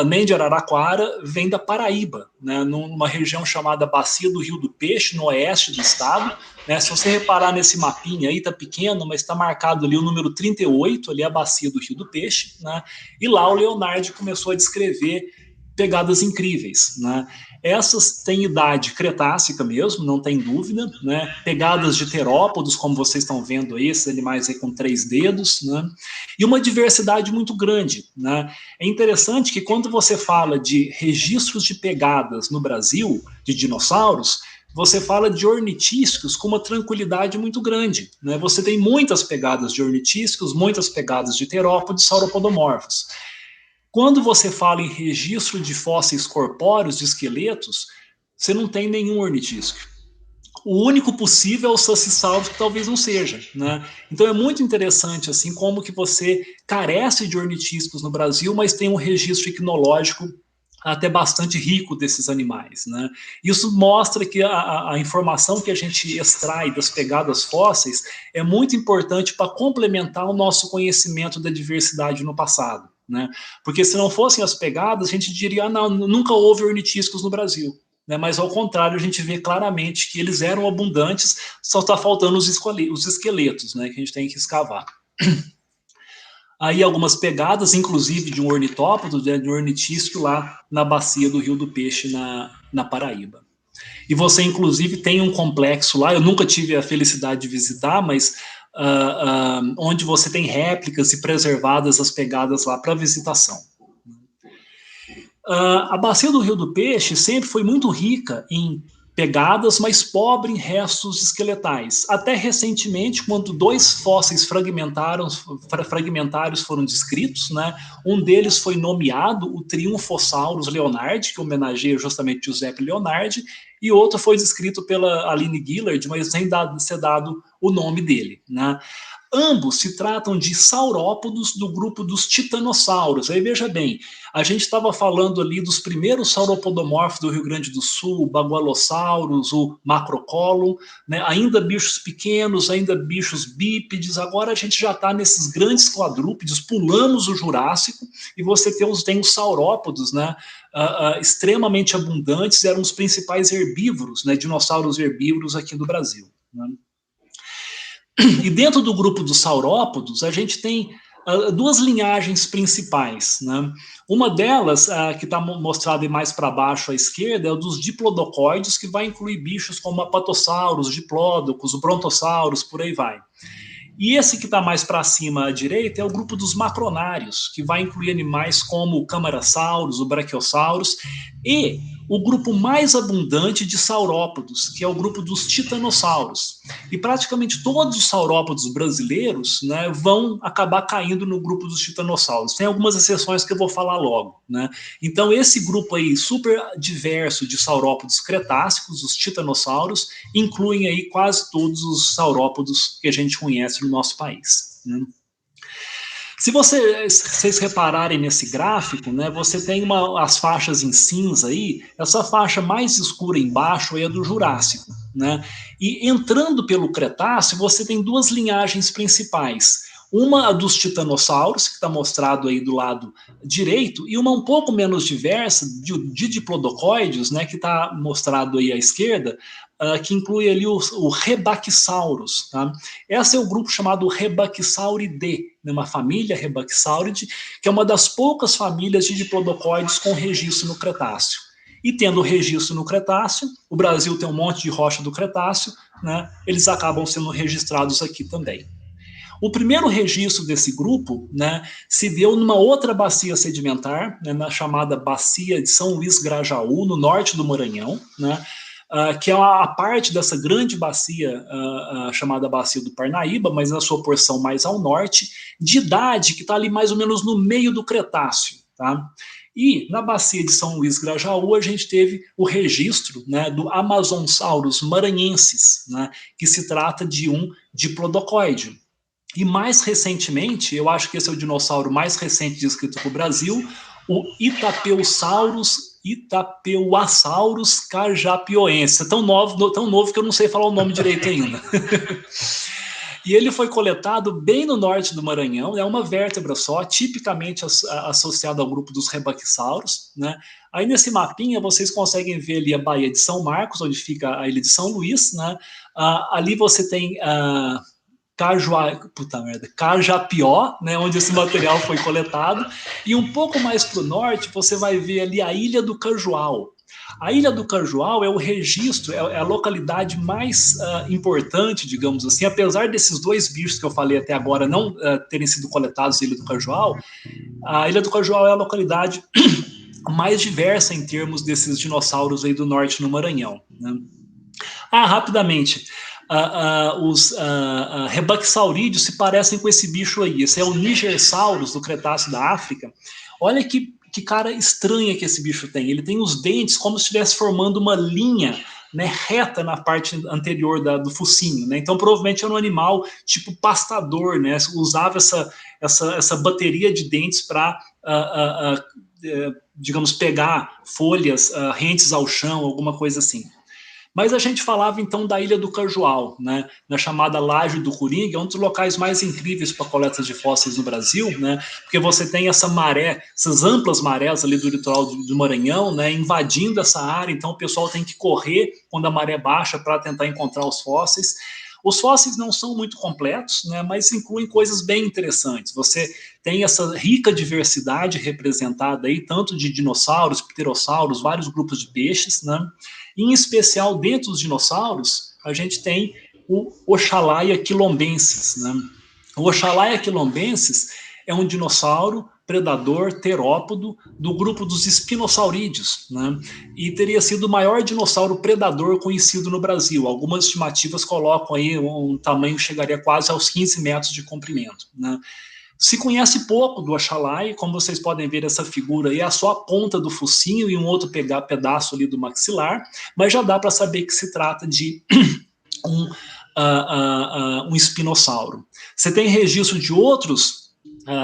Speaker 2: nem de Araraquara, vem da Paraíba, né, numa região chamada Bacia do Rio do Peixe, no oeste do estado. Né, se você reparar nesse mapinha aí, está pequeno, mas está marcado ali o número 38, ali é a Bacia do Rio do Peixe, né, e lá o Leonardo começou a descrever pegadas incríveis, né? Essas têm idade cretácica mesmo, não tem dúvida, né? Pegadas de terópodos, como vocês estão vendo aí, esses animais aí com 3 dedos, né? E uma diversidade muito grande, né? É interessante que quando você fala de registros de pegadas no Brasil, de dinossauros, você fala de ornitísticos com uma tranquilidade muito grande, né? Você tem muitas pegadas de ornitísticos, muitas pegadas de terópodes, sauropodomorfos. Quando você fala em registro de fósseis corpóreos, de esqueletos, você não tem nenhum ornitísquico. O único possível é o Sacissaurus, que talvez não seja, né? Então é muito interessante assim como que você carece de ornitísticos no Brasil, mas tem um registro icnológico até bastante rico desses animais, né? Isso mostra que a informação que a gente extrai das pegadas fósseis é muito importante para complementar o nosso conhecimento da diversidade no passado, né? Porque se não fossem as pegadas, a gente diria, não, nunca houve ornitísticos no Brasil. Né? Mas ao contrário, a gente vê claramente que eles eram abundantes, só está faltando os esqueletos, né? Que a gente tem que escavar. aí algumas pegadas, inclusive de um ornitópodo, de um ornitísquio lá na bacia do Rio do Peixe, na Paraíba. E você, inclusive, tem um complexo lá, eu nunca tive a felicidade de visitar, mas onde você tem réplicas e preservadas as pegadas lá para visitação. A bacia do Rio do Peixe sempre foi muito rica em pegadas, mas pobre em restos esqueletais. Até recentemente, quando 2 fósseis fragmentários foram descritos, né? Um deles foi nomeado o Triumphosaurus leonardi, que homenageia justamente Giuseppe Leonardi, e outro foi descrito pela Aline Gillard, mas sem ser dado o nome dele, né? Ambos se tratam de saurópodos do grupo dos titanossauros. Aí veja bem, a gente estava falando ali dos primeiros sauropodomorfos do Rio Grande do Sul, o Bagualosaurus, o Macrocolum, né? Ainda bichos pequenos, ainda bichos bípedes. Agora a gente já está nesses grandes quadrúpedes, pulamos o Jurássico e você tem os saurópodos, né? Extremamente abundantes, eram os principais herbívoros, né? Dinossauros herbívoros aqui do Brasil, né? E dentro do grupo dos saurópodos, a gente tem 2 linhagens principais, né? Uma delas, que está mostrada mais para baixo à esquerda, é o dos diplodocoides, que vai incluir bichos como apatossauros, diplodocos, o brontossauros, por aí vai. E esse que está mais para cima à direita é o grupo dos macronários, que vai incluir animais como o camarasaurus, o brachiosaurus, e o grupo mais abundante de saurópodos, que é o grupo dos titanossauros. E praticamente todos os saurópodos brasileiros, né, vão acabar caindo no grupo dos titanossauros. Tem algumas exceções que eu vou falar logo, né? Então esse grupo aí super diverso de saurópodos cretácicos, os titanossauros, incluem aí quase todos os saurópodos que a gente conhece no nosso país, né? Se vocês repararem nesse gráfico, né, você tem as faixas em cinza aí, essa faixa mais escura embaixo é a do Jurássico, né? E entrando pelo Cretáceo, você tem 2 linhagens principais. Uma a dos titanossauros, que está mostrado aí do lado direito, e uma um pouco menos diversa, de diplodocoides, né, que está mostrado aí à esquerda, que inclui ali o Rebaquisaurus. Tá? Esse é o grupo chamado Rebaquisauridae, né, uma família Rebaquisauridae, que é uma das poucas famílias de diplodocoides com registro no Cretáceo. E tendo registro no Cretáceo, o Brasil tem um monte de rocha do Cretáceo, né, eles acabam sendo registrados aqui também. O primeiro registro desse grupo, né, se deu numa outra bacia sedimentar, né, na chamada Bacia de São Luís Grajaú, no norte do Maranhão, né, que é a parte dessa grande bacia chamada Bacia do Parnaíba, mas na sua porção mais ao norte, de idade que está ali mais ou menos no meio do Cretáceo. Tá? E na bacia de São Luís Grajaú, a gente teve o registro, né, do Amazonsaurus maranhensis, né, que se trata de um diplodocoide. E mais recentemente, eu acho que esse é o dinossauro mais recente descrito para o Brasil, o Itapeuasaurus cajapioense. É tão novo que eu não sei falar o nome direito ainda. E ele foi coletado bem no norte do Maranhão, é uma vértebra só, tipicamente associada ao grupo dos rebaquisauros, né? Aí nesse mapinha vocês conseguem ver ali a Baía de São Marcos, onde fica a ilha de São Luís, né? Ali você tem Cajapió, né, onde esse material foi coletado, e um pouco mais para o norte você vai ver ali a Ilha do Cajual. A Ilha do Cajual é o registro, é a localidade mais importante, digamos assim, apesar desses 2 bichos que eu falei até agora não terem sido coletados na Ilha do Cajual, a Ilha do Cajual é a localidade mais diversa em termos desses dinossauros aí do norte no Maranhão, né? Rapidamente, os rebaquisaurídeos se parecem com esse bicho aí. Esse é o Nigersaurus do Cretáceo da África. Olha que cara estranha que esse bicho tem. Ele tem os dentes como se estivesse formando uma linha, né, reta na parte anterior do focinho. Né? Então, provavelmente era um animal tipo pastador, né? Usava essa bateria de dentes para, digamos, pegar folhas rentes ao chão, alguma coisa assim. Mas a gente falava então da Ilha do Cajual, né, na chamada Laje do Coringa, um dos locais mais incríveis para coletas de fósseis no Brasil, né, porque você tem essa maré, essas amplas marés ali do litoral do Maranhão, né, invadindo essa área, então o pessoal tem que correr quando a maré baixa para tentar encontrar os fósseis. Os fósseis não são muito completos, né, mas incluem coisas bem interessantes. Você tem essa rica diversidade representada aí, tanto de dinossauros, pterossauros, vários grupos de peixes, né? Em especial, dentro dos dinossauros, a gente tem o Oxalaia quilombensis, né? O Oxalaia quilombensis é um dinossauro predador terópodo do grupo dos espinosaurídeos, né? E teria sido o maior dinossauro predador conhecido no Brasil. Algumas estimativas colocam aí um tamanho que chegaria quase aos 15 metros de comprimento, né? Se conhece pouco do Oxalaia, como vocês podem ver, essa figura aí é só a ponta do focinho e um outro pedaço ali do maxilar, mas já dá para saber que se trata de um, um espinossauro. Você tem registro de outros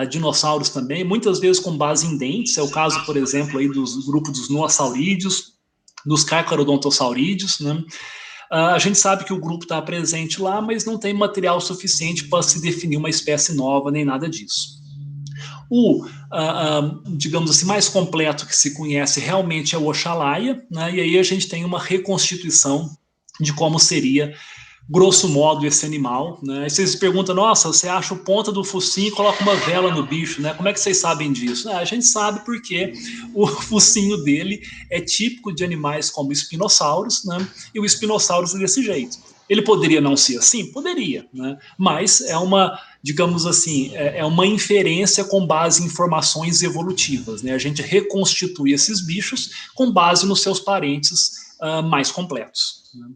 Speaker 2: dinossauros também, muitas vezes com base em dentes, é o caso, por exemplo, aí dos grupos dos noassaurídeos, dos carcharodontosaurídeos, né? A gente sabe que o grupo está presente lá, mas não tem material suficiente para se definir uma espécie nova, nem nada disso. O, digamos assim, mais completo que se conhece realmente é o Oxalaia, né? E aí a gente tem uma reconstituição de como seria, grosso modo, esse animal, né? Aí vocês perguntam, nossa, você acha o ponta do focinho e coloca uma vela no bicho, né? Como é que vocês sabem disso? A gente sabe porque o focinho dele é típico de animais como espinossauros, né? E o espinossauros é desse jeito. Ele poderia não ser assim? Poderia, né? Mas é uma, digamos assim, é uma inferência com base em informações evolutivas, né? A gente reconstitui esses bichos com base nos seus parentes mais completos, né?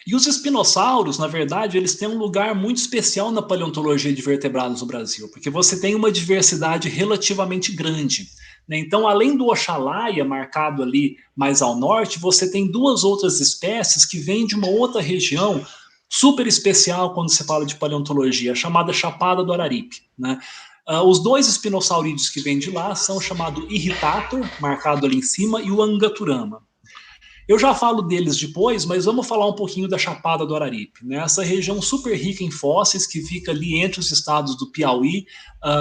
Speaker 2: E os espinossauros, na verdade, eles têm um lugar muito especial na paleontologia de vertebrados no Brasil, porque você tem uma diversidade relativamente grande, né? Então, além do Oxalaia, marcado ali mais ao norte, você tem duas outras espécies que vêm de uma outra região super especial quando se fala de paleontologia, chamada Chapada do Araripe, né? Os dois espinosaurídeos que vêm de lá são o chamado Irritator, marcado ali em cima, e o Angaturama. Eu já falo deles depois, mas vamos falar um pouquinho da Chapada do Araripe, né? Essa região super rica em fósseis que fica ali entre os estados do Piauí,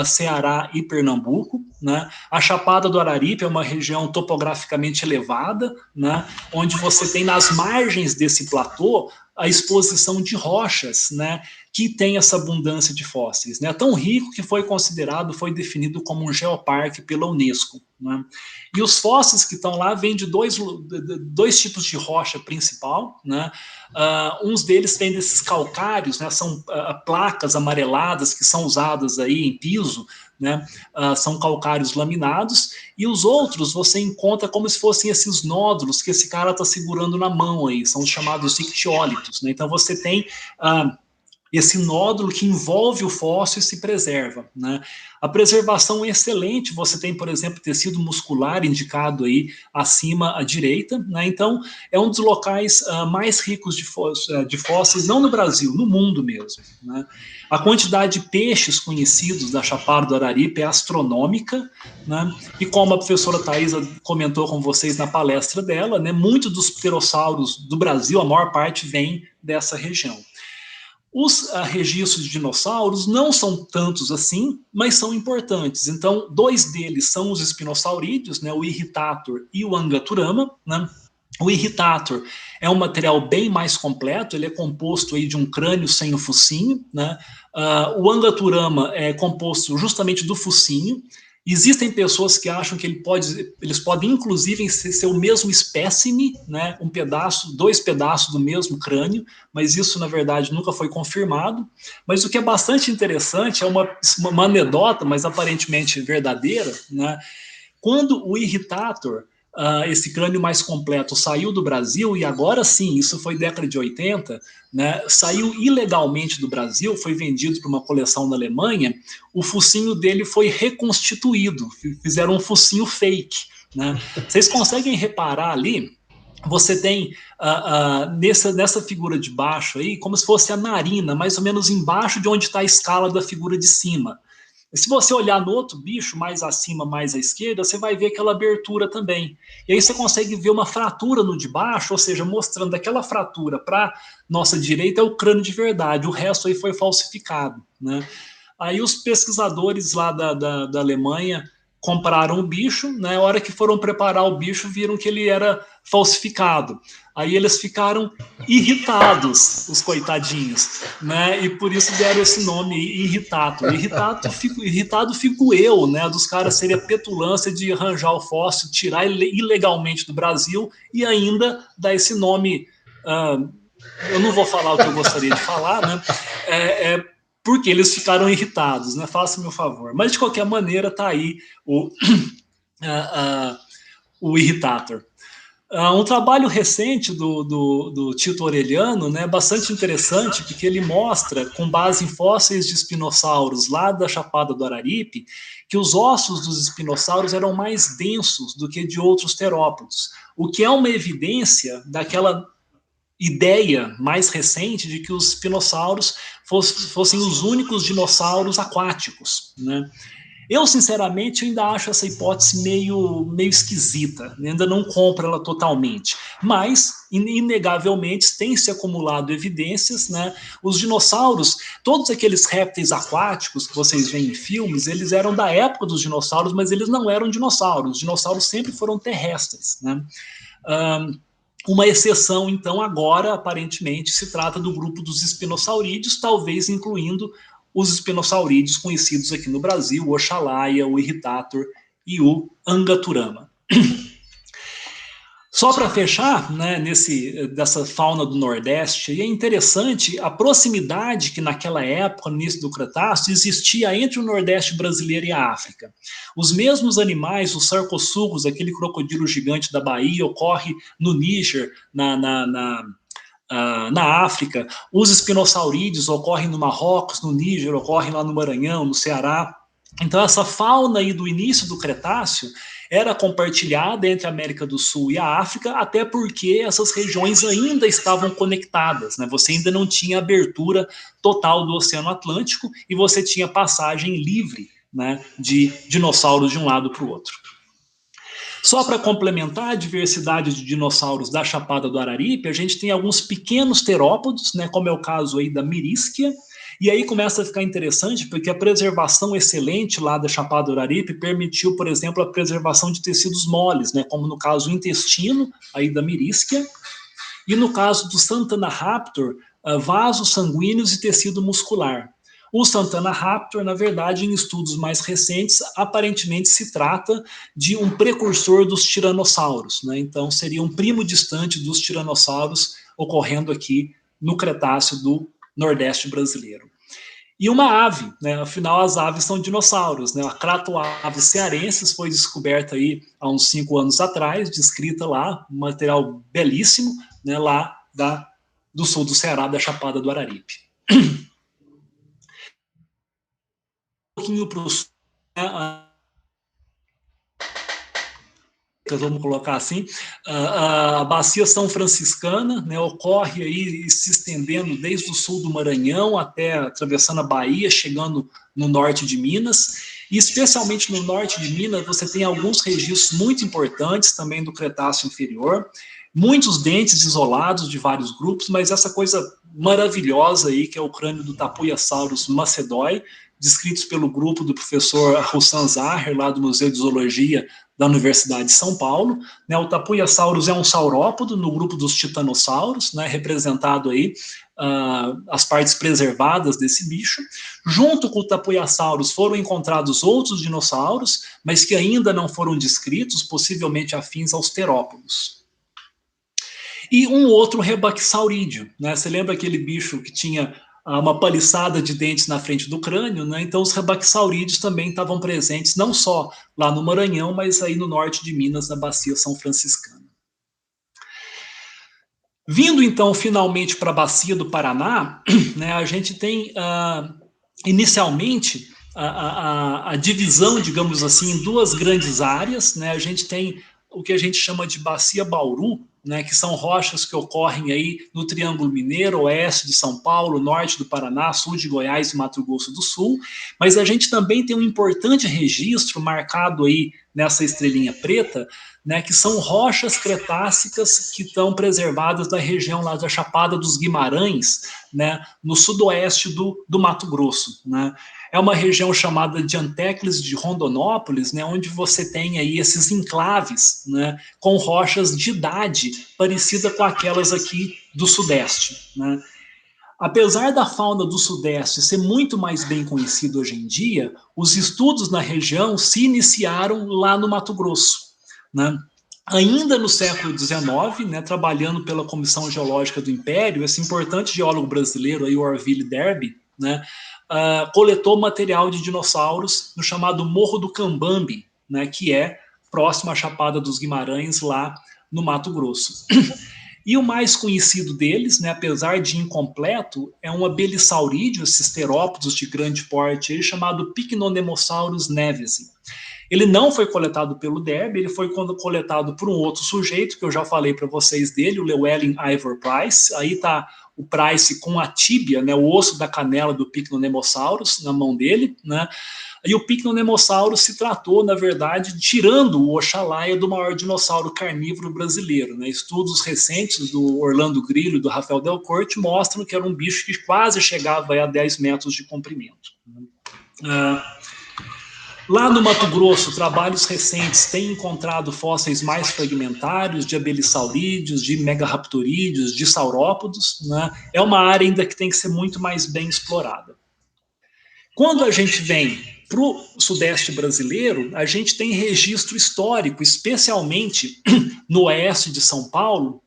Speaker 2: Ceará e Pernambuco, né? A Chapada do Araripe é uma região topograficamente elevada, né? Onde você tem nas margens desse platô a exposição de rochas, né, que tem essa abundância de fósseis, né, tão rico que foi considerado, foi definido como um geoparque pela Unesco, né. E os fósseis que estão lá vêm de dois tipos de rocha principal, né. Uns deles vêm desses calcários, né, são placas amareladas que são usadas aí em piso, né, são calcários laminados, e os outros você encontra como se fossem esses nódulos que esse cara está segurando na mão aí, são os chamados ictiólitos, né? Então você tem esse nódulo que envolve o fóssil e se preserva, né? A preservação é excelente, você tem, por exemplo, tecido muscular indicado aí acima à direita, né? Então é um dos locais mais ricos de fósseis, não no Brasil, no mundo mesmo, né? A quantidade de peixes conhecidos da Chapada do Araripe é astronômica, né? E como a professora Thaisa comentou com vocês na palestra dela, né, muitos dos pterossauros do Brasil, a maior parte vem dessa região. Os registros de dinossauros não são tantos assim, mas são importantes. Então, dois deles são os espinossaurídeos, né, o Irritator e o Angaturama, né? O Irritator é um material bem mais completo, ele é composto aí de um crânio sem o focinho, né? O Angaturama é composto justamente do focinho. Existem pessoas que acham que eles podem inclusive ser o mesmo espécime, né? Dois pedaços do mesmo crânio, mas isso na verdade nunca foi confirmado. Mas o que é bastante interessante é uma anedota, mas aparentemente verdadeira, né? Quando o Irritator, esse crânio mais completo, saiu do Brasil, e agora sim, isso foi década de 80, né, saiu ilegalmente do Brasil, foi vendido para uma coleção na Alemanha, o focinho dele foi reconstituído, fizeram um focinho fake, né? Vocês conseguem reparar ali, você tem nessa figura de baixo aí, como se fosse a narina, mais ou menos embaixo de onde está a escala da figura de cima. Se você olhar no outro bicho, mais acima, mais à esquerda, você vai ver aquela abertura também. E aí você consegue ver uma fratura no de baixo, ou seja, mostrando aquela fratura para nossa direita é o crânio de verdade, o resto aí foi falsificado, né? Aí os pesquisadores lá da Alemanha compraram o bicho, né? A hora que foram preparar o bicho, viram que ele era falsificado. Aí eles ficaram irritados, os coitadinhos, né? E por isso deram esse nome, irritato. Irritado fico eu, né? Dos caras seria a petulância de arranjar o fóssil, tirar ilegalmente do Brasil e ainda dar esse nome. Eu não vou falar o que eu gostaria de falar, né? Porque eles ficaram irritados, né? Faça-me o favor. Mas de qualquer maneira, tá aí o Irritator. Um trabalho recente do Tito Orellano, né, bastante interessante, porque ele mostra, com base em fósseis de espinossauros lá da Chapada do Araripe, que os ossos dos espinossauros eram mais densos do que de outros terópodos, o que é uma evidência daquela ideia mais recente de que os espinossauros fossem os únicos dinossauros aquáticos, né? Eu, sinceramente, ainda acho essa hipótese meio esquisita, ainda não compro ela totalmente, mas, inegavelmente, tem se acumulado evidências, né? Os dinossauros, todos aqueles répteis aquáticos que vocês veem em filmes, eles eram da época dos dinossauros, mas eles não eram dinossauros, os dinossauros sempre foram terrestres, né? Uma exceção, então, agora, aparentemente, se trata do grupo dos espinossaurídeos, talvez incluindo os espinossaurídeos conhecidos aqui no Brasil, o Oxalaia, o Irritator e o Angaturama. Só para fechar, né, dessa fauna do Nordeste, é interessante a proximidade que naquela época, no início do Cretáceo, existia entre o Nordeste brasileiro e a África. Os mesmos animais, os sarcossucos, aquele crocodilo gigante da Bahia, ocorre no Níger, na África. Os espinossaurídeos ocorrem no Marrocos, no Níger, ocorrem lá no Maranhão, no Ceará. Então, essa fauna aí do início do Cretáceo era compartilhada entre a América do Sul e a África, até porque essas regiões ainda estavam conectadas, né? Você ainda não tinha abertura total do Oceano Atlântico e você tinha passagem livre, né, de dinossauros de um lado para o outro. Só para complementar a diversidade de dinossauros da Chapada do Araripe, a gente tem alguns pequenos terópodos, né, como é o caso aí da mirísquia, e aí começa a ficar interessante porque a preservação excelente lá da Chapada do Araripe permitiu, por exemplo, a preservação de tecidos moles, né, como no caso o intestino aí da mirísquia, e no caso do Santana raptor, vasos sanguíneos e tecido muscular. O Santana raptor, na verdade, em estudos mais recentes, aparentemente se trata de um precursor dos tiranossauros, né? Então seria um primo distante dos tiranossauros ocorrendo aqui no Cretáceo do Nordeste brasileiro. E uma ave, né? Afinal, as aves são dinossauros, né? A cratoave cearensis foi descoberta aí há uns 5 anos atrás, descrita lá, um material belíssimo, né? Lá do sul do Ceará, da Chapada do Araripe. Um pouquinho para o sul, né? Vamos colocar assim, a bacia São Franciscana, né, ocorre aí se estendendo desde o sul do Maranhão até atravessando a Bahia, chegando no norte de Minas, e especialmente no norte de Minas você tem alguns registros muito importantes também do Cretáceo inferior, muitos dentes isolados de vários grupos, mas essa coisa maravilhosa aí que é o crânio do Tapuiasaurus macedói, descritos pelo grupo do professor Russan Zaher, lá do Museu de Zoologia da Universidade de São Paulo, né? O Tapuiasaurus é um saurópodo no grupo dos titanossauros, né? Representado aí as partes preservadas desse bicho. Junto com o Tapuiasaurus foram encontrados outros dinossauros, mas que ainda não foram descritos, possivelmente afins aos terópodos. E um outro rebaquisaurídeo, né? Você lembra aquele bicho que tinha uma paliçada de dentes na frente do crânio, né? Então os rebaquisaurídeos também estavam presentes, não só lá no Maranhão, mas aí no norte de Minas, na bacia São Franciscana. Vindo então finalmente para a bacia do Paraná, né, a gente tem inicialmente a divisão, digamos assim, em duas grandes áreas, né? A gente tem o que a gente chama de bacia Bauru, né, que são rochas que ocorrem aí no Triângulo Mineiro, oeste de São Paulo, norte do Paraná, sul de Goiás e Mato Grosso do Sul, mas a gente também tem um importante registro marcado aí nessa estrelinha preta, né, que são rochas cretácicas que estão preservadas na região lá da Chapada dos Guimarães, né, no sudoeste do Mato Grosso, né. É uma região chamada de Antecles de Rondonópolis, né, onde você tem aí esses enclaves, né, com rochas de idade parecida com aquelas aqui do Sudeste, né. Apesar da fauna do Sudeste ser muito mais bem conhecida hoje em dia, os estudos na região se iniciaram lá no Mato Grosso, né? Ainda no século XIX, né, trabalhando pela Comissão Geológica do Império, esse importante geólogo brasileiro, aí, o Orville Derby, né, coletou material de dinossauros no chamado Morro do Cambambi, né, que é próximo à Chapada dos Guimarães, lá no Mato Grosso. E o mais conhecido deles, né, apesar de incompleto, é um abelissaurídeo, esses terópodos de grande porte, chamado Pycnonemosaurus nevesi. Ele não foi coletado pelo Derby, ele foi coletado por um outro sujeito, que eu já falei para vocês dele, o Llewellyn Ivor Price. Aí está o Price com a tíbia, né, o osso da canela do Pycnonemosaurus na mão dele, né? E o Pycnonemosaurus se tratou, na verdade, tirando o Oxalaia do maior dinossauro carnívoro brasileiro, né? Estudos recentes do Orlando Grillo e do Rafael Del Corte mostram que era um bicho que quase chegava a 10 metros de comprimento. Lá no Mato Grosso, trabalhos recentes têm encontrado fósseis mais fragmentários de abelissaurídeos, de megaraptorídeos, de saurópodos, né? É uma área ainda que tem que ser muito mais bem explorada. Quando a gente vem para o Sudeste brasileiro, a gente tem registro histórico, especialmente no oeste de São Paulo,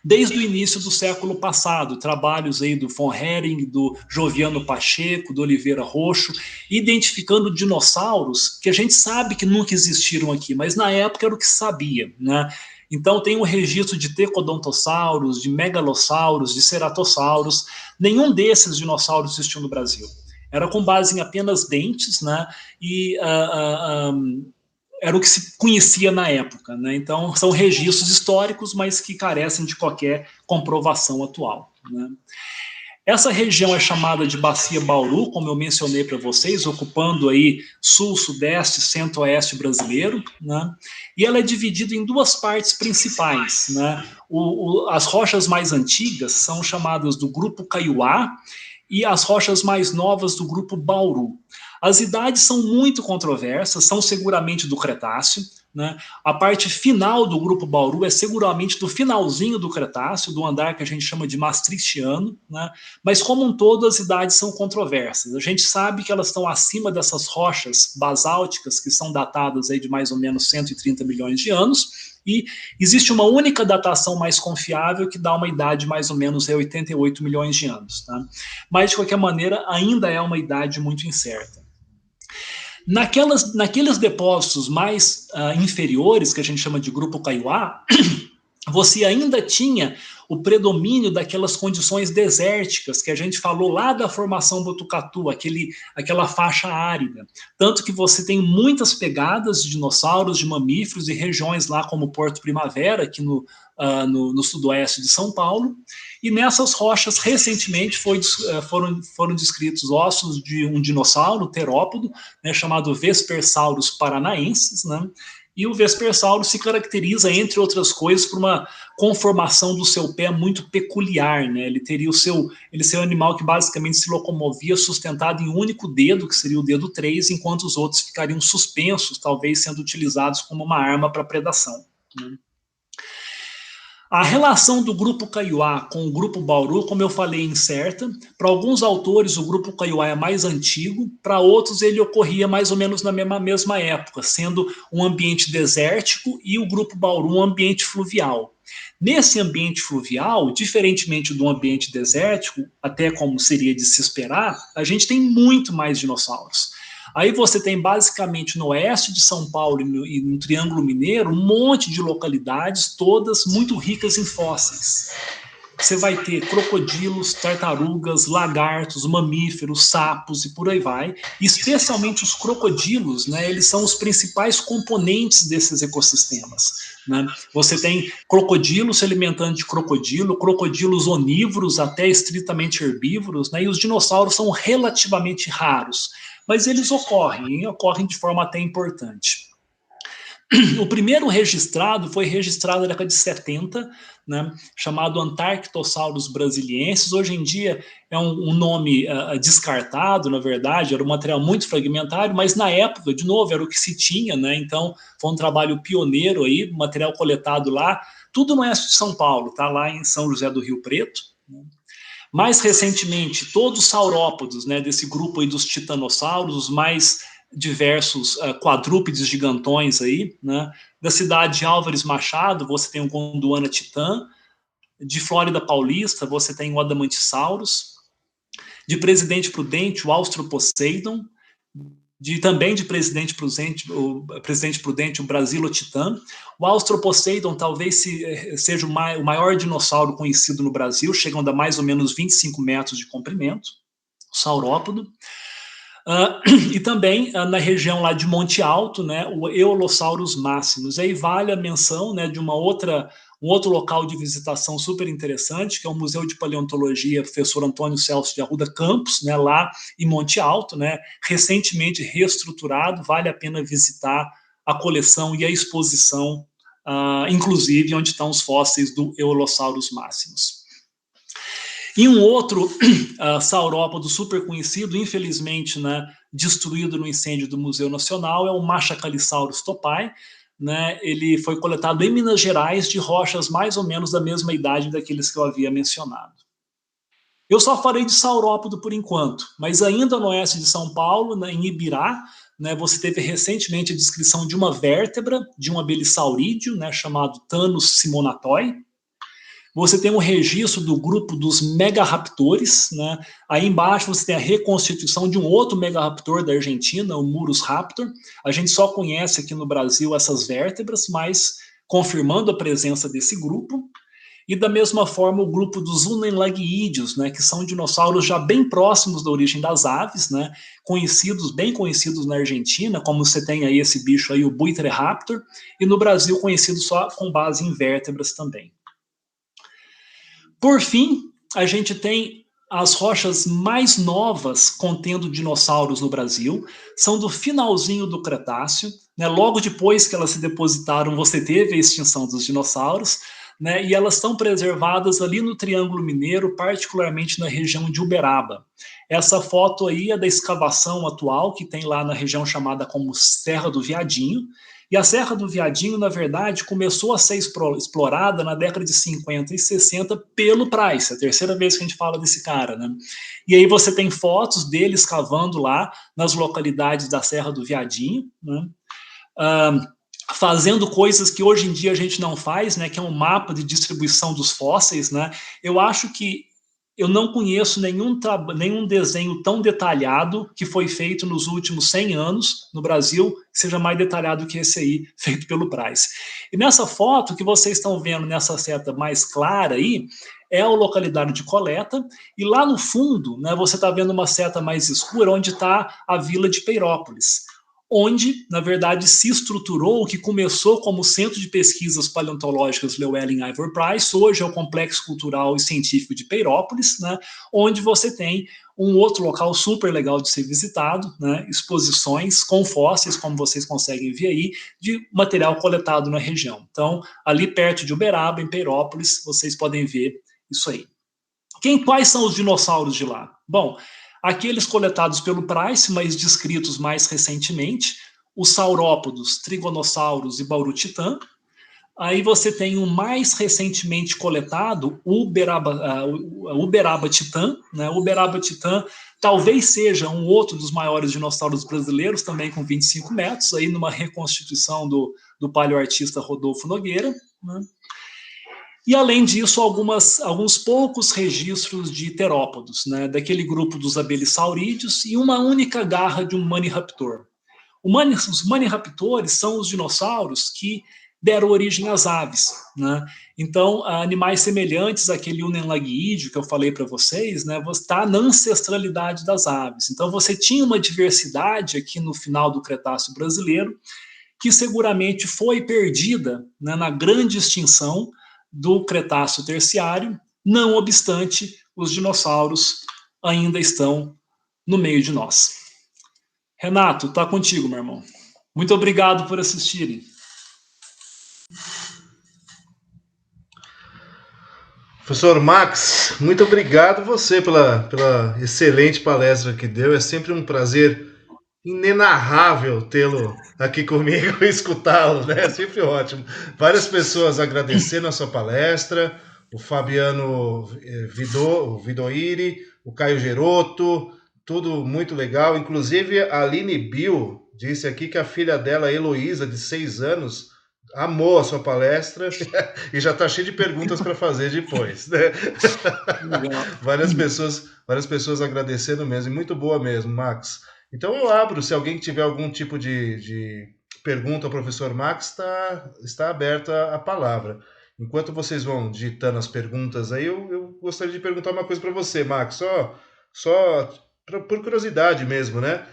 Speaker 2: desde o início do século passado, trabalhos aí do von Hering, do Joviano Pacheco, do Oliveira Roxo, identificando dinossauros que a gente sabe que nunca existiram aqui, mas na época era o que se sabia, né? Então tem um registro de tecodontosauros, de megalossauros, de ceratossauros. Nenhum desses dinossauros existiu no Brasil. Era com base em apenas dentes, né? E era o que se conhecia na época, né? Então são registros históricos, mas que carecem de qualquer comprovação atual, né? Essa região é chamada de Bacia Bauru, como eu mencionei para vocês, ocupando aí sul, sudeste, centro-oeste brasileiro, né? E ela é dividida em duas partes principais, né? As rochas mais antigas são chamadas do Grupo Kaiowá e as rochas mais novas do Grupo Bauru. As idades são muito controversas, são seguramente do Cretáceo, né? A parte final do Grupo Bauru é seguramente do finalzinho do Cretáceo, do andar que a gente chama de Maastrichtiano, né? Mas como um todo as idades são controversas. A gente sabe que elas estão acima dessas rochas basálticas que são datadas aí de mais ou menos 130 milhões de anos, e existe uma única datação mais confiável que dá uma idade mais ou menos de 88 milhões de anos, tá? Mas de qualquer maneira ainda é uma idade muito incerta. Naqueles depósitos mais inferiores, que a gente chama de Grupo Kaiowá, você ainda tinha o predomínio daquelas condições desérticas que a gente falou lá da formação Botucatu, aquela faixa árida. Tanto que você tem muitas pegadas de dinossauros, de mamíferos e regiões lá como Porto Primavera, aqui no sudoeste de São Paulo. E nessas rochas, recentemente, foram descritos ossos de um dinossauro, terópodo, né, chamado Vespersaurus paranaensis, né? E o Vespersaurus se caracteriza, entre outras coisas, por uma conformação do seu pé muito peculiar, né? Ele seria um animal que basicamente se locomovia sustentado em um único dedo, que seria o dedo 3, enquanto os outros ficariam suspensos, talvez sendo utilizados como uma arma para predação, né? A relação do Grupo Kaiowá com o Grupo Bauru, como eu falei, é incerta. Para alguns autores, o Grupo Kaiowá é mais antigo, para outros ele ocorria mais ou menos na mesma época, sendo um ambiente desértico e o Grupo Bauru um ambiente fluvial. Nesse ambiente fluvial, diferentemente do ambiente desértico, até como seria de se esperar, a gente tem muito mais dinossauros. Aí você tem basicamente no oeste de São Paulo e no Triângulo Mineiro um monte de localidades, todas muito ricas em fósseis. Você vai ter crocodilos, tartarugas, lagartos, mamíferos, sapos e por aí vai. E especialmente os crocodilos, né, eles são os principais componentes desses ecossistemas, né? Você tem crocodilos se alimentando de crocodilo, crocodilos onívoros até estritamente herbívoros, né? E os dinossauros são relativamente raros, mas eles ocorrem de forma até importante. O primeiro registrado foi registrado na década de 70, né, chamado Antarctosaurus brasiliensis. Hoje em dia é um nome descartado, na verdade, era um material muito fragmentário, mas na época, de novo, era o que se tinha, né, então foi um trabalho pioneiro aí, material coletado lá, tudo no oeste de São Paulo, tá lá em São José do Rio Preto, né. Mais recentemente, todos os saurópodes, né, desse grupo aí dos titanossauros, os mais diversos quadrúpedes gigantões aí, né, da cidade de Álvares Machado, você tem o Gondwana titã, de Flórida Paulista, você tem o Adamantisaurus, de Presidente Prudente, o Austroposeidon, também de Presidente Prudente, o Brasilotitã. O Austroposeidon talvez seja o maior dinossauro conhecido no Brasil, chegando a mais ou menos 25 metros de comprimento, o saurópodo. E também na região lá de Monte Alto, né, o Eolosaurus maximus. Aí vale a menção, né, de um outro local de visitação super interessante, que é o Museu de Paleontologia Professor Antônio Celso de Arruda Campos, né, lá em Monte Alto, né, recentemente reestruturado, vale a pena visitar a coleção e a exposição, inclusive onde estão os fósseis do Eolosaurus maximus. E um outro saurópodo super conhecido, infelizmente, né, destruído no incêndio do Museu Nacional, é o Machacalisaurus topai. Né, ele foi coletado em Minas Gerais de rochas mais ou menos da mesma idade daqueles que eu havia mencionado. Eu só falei de saurópodo por enquanto, mas ainda no oeste de São Paulo, né, em Ibirá, né, você teve recentemente a descrição de uma vértebra de um abelissaurídeo, né, chamado Thanos simonatoi. Você tem um registro do grupo dos megaraptores, né? Aí embaixo você tem a reconstituição de um outro megaraptor da Argentina, o Murus raptor. A gente só conhece aqui no Brasil essas vértebras, mas confirmando a presença desse grupo. E da mesma forma o grupo dos unenlaguídeos, né, que são dinossauros já bem próximos da origem das aves, né, bem conhecidos na Argentina, como você tem aí esse bicho aí, o Buitreraptor, e no Brasil conhecido só com base em vértebras também. Por fim, a gente tem as rochas mais novas contendo dinossauros no Brasil, são do finalzinho do Cretáceo, né? Logo depois que elas se depositaram, você teve a extinção dos dinossauros, né? E elas estão preservadas ali no Triângulo Mineiro, particularmente na região de Uberaba. Essa foto aí é da escavação atual que tem lá na região chamada como Serra do Viadinho. E a Serra do Viadinho, na verdade, começou a ser explorada na década de 50 e 60 pelo Price, a terceira vez que a gente fala desse cara, né? E aí você tem fotos dele escavando lá nas localidades da Serra do Viadinho, né? Fazendo coisas que hoje em dia a gente não faz, né? Que é um mapa de distribuição dos fósseis, né? Eu acho que eu não conheço nenhum desenho tão detalhado que foi feito nos últimos 100 anos no Brasil, que seja mais detalhado que esse aí, feito pelo Price. E nessa foto que vocês estão vendo nessa seta mais clara aí, é a localidade de coleta, e lá no fundo, né, você está vendo uma seta mais escura, onde está a vila de Peirópolis, onde, na verdade, se estruturou o que começou como Centro de Pesquisas Paleontológicas Llewellyn Ivor Price, hoje é o Complexo Cultural e Científico de Peirópolis, né, onde você tem um outro local super legal de ser visitado, né, exposições com fósseis, como vocês conseguem ver aí, de material coletado na região. Então, ali perto de Uberaba, em Peirópolis, vocês podem ver isso aí. Quais são os dinossauros de lá? Bom, aqueles coletados pelo Price, mas descritos mais recentemente, os saurópodos, trigonossauros e baurutitã. Aí você tem o mais recentemente coletado, o Uberaba titã. Né? O Uberaba titã talvez seja um outro dos maiores dinossauros brasileiros, também com 25 metros, aí numa reconstituição do paleoartista Rodolfo Nogueira. Né? E, além disso, alguns poucos registros de terópodos, né, daquele grupo dos abelissaurídeos, e uma única garra de um maniraptor. Os maniraptores são os dinossauros que deram origem às aves. Né? Então, animais semelhantes àquele unenlaguídeo que eu falei para vocês, né, está na ancestralidade das aves. Então, você tinha uma diversidade aqui no final do Cretáceo brasileiro, que seguramente foi perdida, né, na grande extinção do Cretáceo terciário, não obstante, os dinossauros ainda estão no meio de nós. Renato, tá contigo, meu irmão. Muito obrigado por assistirem.
Speaker 1: Professor Max, muito obrigado você pela excelente palestra que deu. É sempre um prazer inenarrável tê-lo aqui comigo e escutá-lo, né? É sempre ótimo. Várias pessoas agradecendo a sua palestra, o Fabiano Vidoiri, o Caio Gerotto, tudo muito legal. Inclusive, a Aline Bill disse aqui que a filha dela, Heloísa, de 6 anos, amou a sua palestra e já está cheio de perguntas para fazer depois, né? Várias pessoas agradecendo mesmo, e muito boa mesmo, Max. Então eu abro, se alguém tiver algum tipo de pergunta ao professor Max, está aberta a palavra. Enquanto vocês vão digitando as perguntas aí, eu gostaria de perguntar uma coisa para você, Max, só por curiosidade mesmo, né?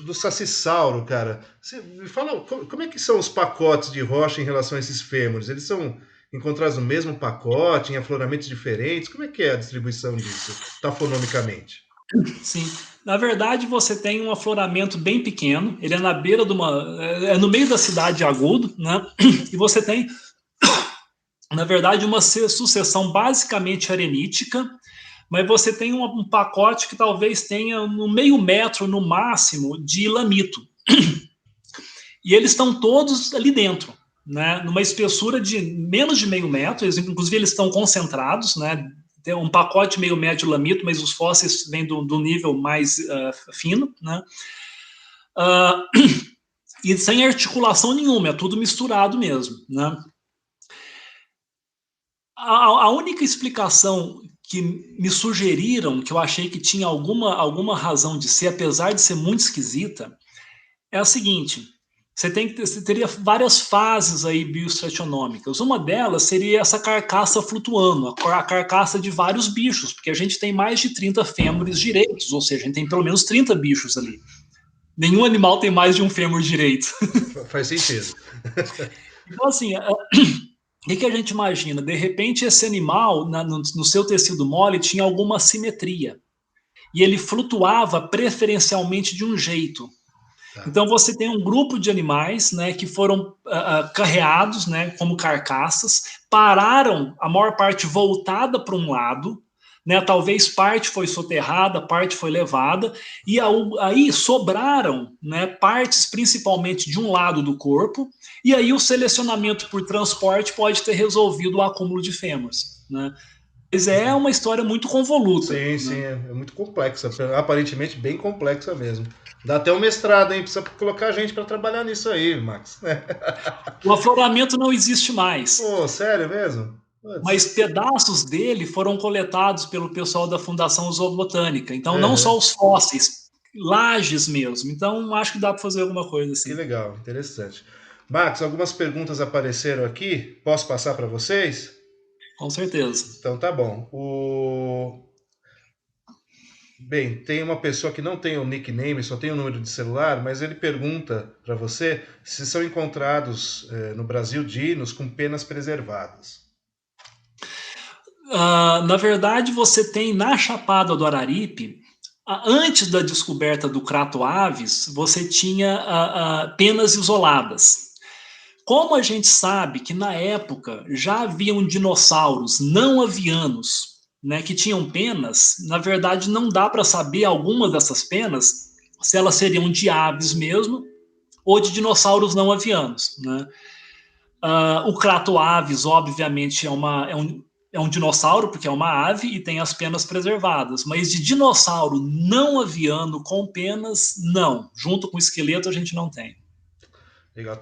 Speaker 1: Do Sacissauro, cara. Você me fala, como é que são os pacotes de rocha em relação a esses fêmures? Eles são encontrados no mesmo pacote, em afloramentos diferentes? Como é que é a distribuição disso, tafonomicamente?
Speaker 2: Sim. Na verdade, você tem um afloramento bem pequeno, ele é na beira de uma. É no meio da cidade de Agudo, né? E você tem, na verdade, uma sucessão basicamente arenítica, mas você tem um pacote que talvez tenha no meio metro no máximo de lamito. E eles estão todos ali dentro, né? Numa espessura de menos de meio metro, inclusive eles estão concentrados, né? Tem um pacote meio metro de lamito, mas os fósseis vêm do nível mais fino, né? E sem articulação nenhuma, é tudo misturado mesmo, né? A única explicação que me sugeriram, que eu achei que tinha alguma razão de ser, apesar de ser muito esquisita, é a seguinte: você teria várias fases aí bioestrationômicas. Uma delas seria essa carcaça flutuando, a carcaça de vários bichos, porque a gente tem mais de 30 fêmures direitos, ou seja, a gente tem pelo menos 30 bichos ali. Nenhum animal tem mais de um fêmur direito.
Speaker 1: Faz sentido.
Speaker 2: Então, assim, o que a gente imagina? De repente, esse animal, no seu tecido mole, tinha alguma simetria. E ele flutuava preferencialmente de um jeito.
Speaker 1: Tá.
Speaker 2: Então você tem um grupo de animais, né, que foram carreados, né, como carcaças, pararam, a maior parte voltada para um lado, né, talvez parte foi soterrada, parte foi levada, e aí sobraram, né, partes principalmente de um lado do corpo, e aí o selecionamento por transporte pode ter resolvido o acúmulo de fêmurs, né? Mas é uma história muito convoluta,
Speaker 1: Sim, sim,
Speaker 2: né?
Speaker 1: é muito complexa, aparentemente bem complexa mesmo. Dá até um mestrado, hein? Precisa colocar gente para trabalhar nisso aí, Max.
Speaker 2: O afloramento não existe mais.
Speaker 1: Pô, sério mesmo?
Speaker 2: Mas
Speaker 1: Putz.
Speaker 2: pedaços dele foram coletados pelo pessoal da Fundação Zoobotânica. Então, não
Speaker 1: Uhum.
Speaker 2: só os fósseis, lajes mesmo. Então, acho que dá para fazer alguma coisa
Speaker 1: Que
Speaker 2: assim.
Speaker 1: legal, interessante. Max, algumas perguntas apareceram aqui. Posso passar para vocês?
Speaker 2: Com certeza.
Speaker 1: Então tá bom. Bem, tem uma pessoa que não tem o nickname, só tem o número de celular, mas ele pergunta para você se são encontrados no Brasil dinos com penas preservadas.
Speaker 2: Na verdade, você tem na Chapada do Araripe, antes da descoberta do Crato aves, você tinha penas isoladas. Como a gente sabe que na época já haviam dinossauros não avianos, né, que tinham penas, na verdade não dá para saber algumas dessas penas se elas seriam de aves mesmo ou de dinossauros não avianos, né? O Cratoaves, obviamente, é um dinossauro, porque é uma ave e tem as penas preservadas, mas de dinossauro não aviano com penas, não. Junto com o esqueleto a gente não tem.
Speaker 1: Legal.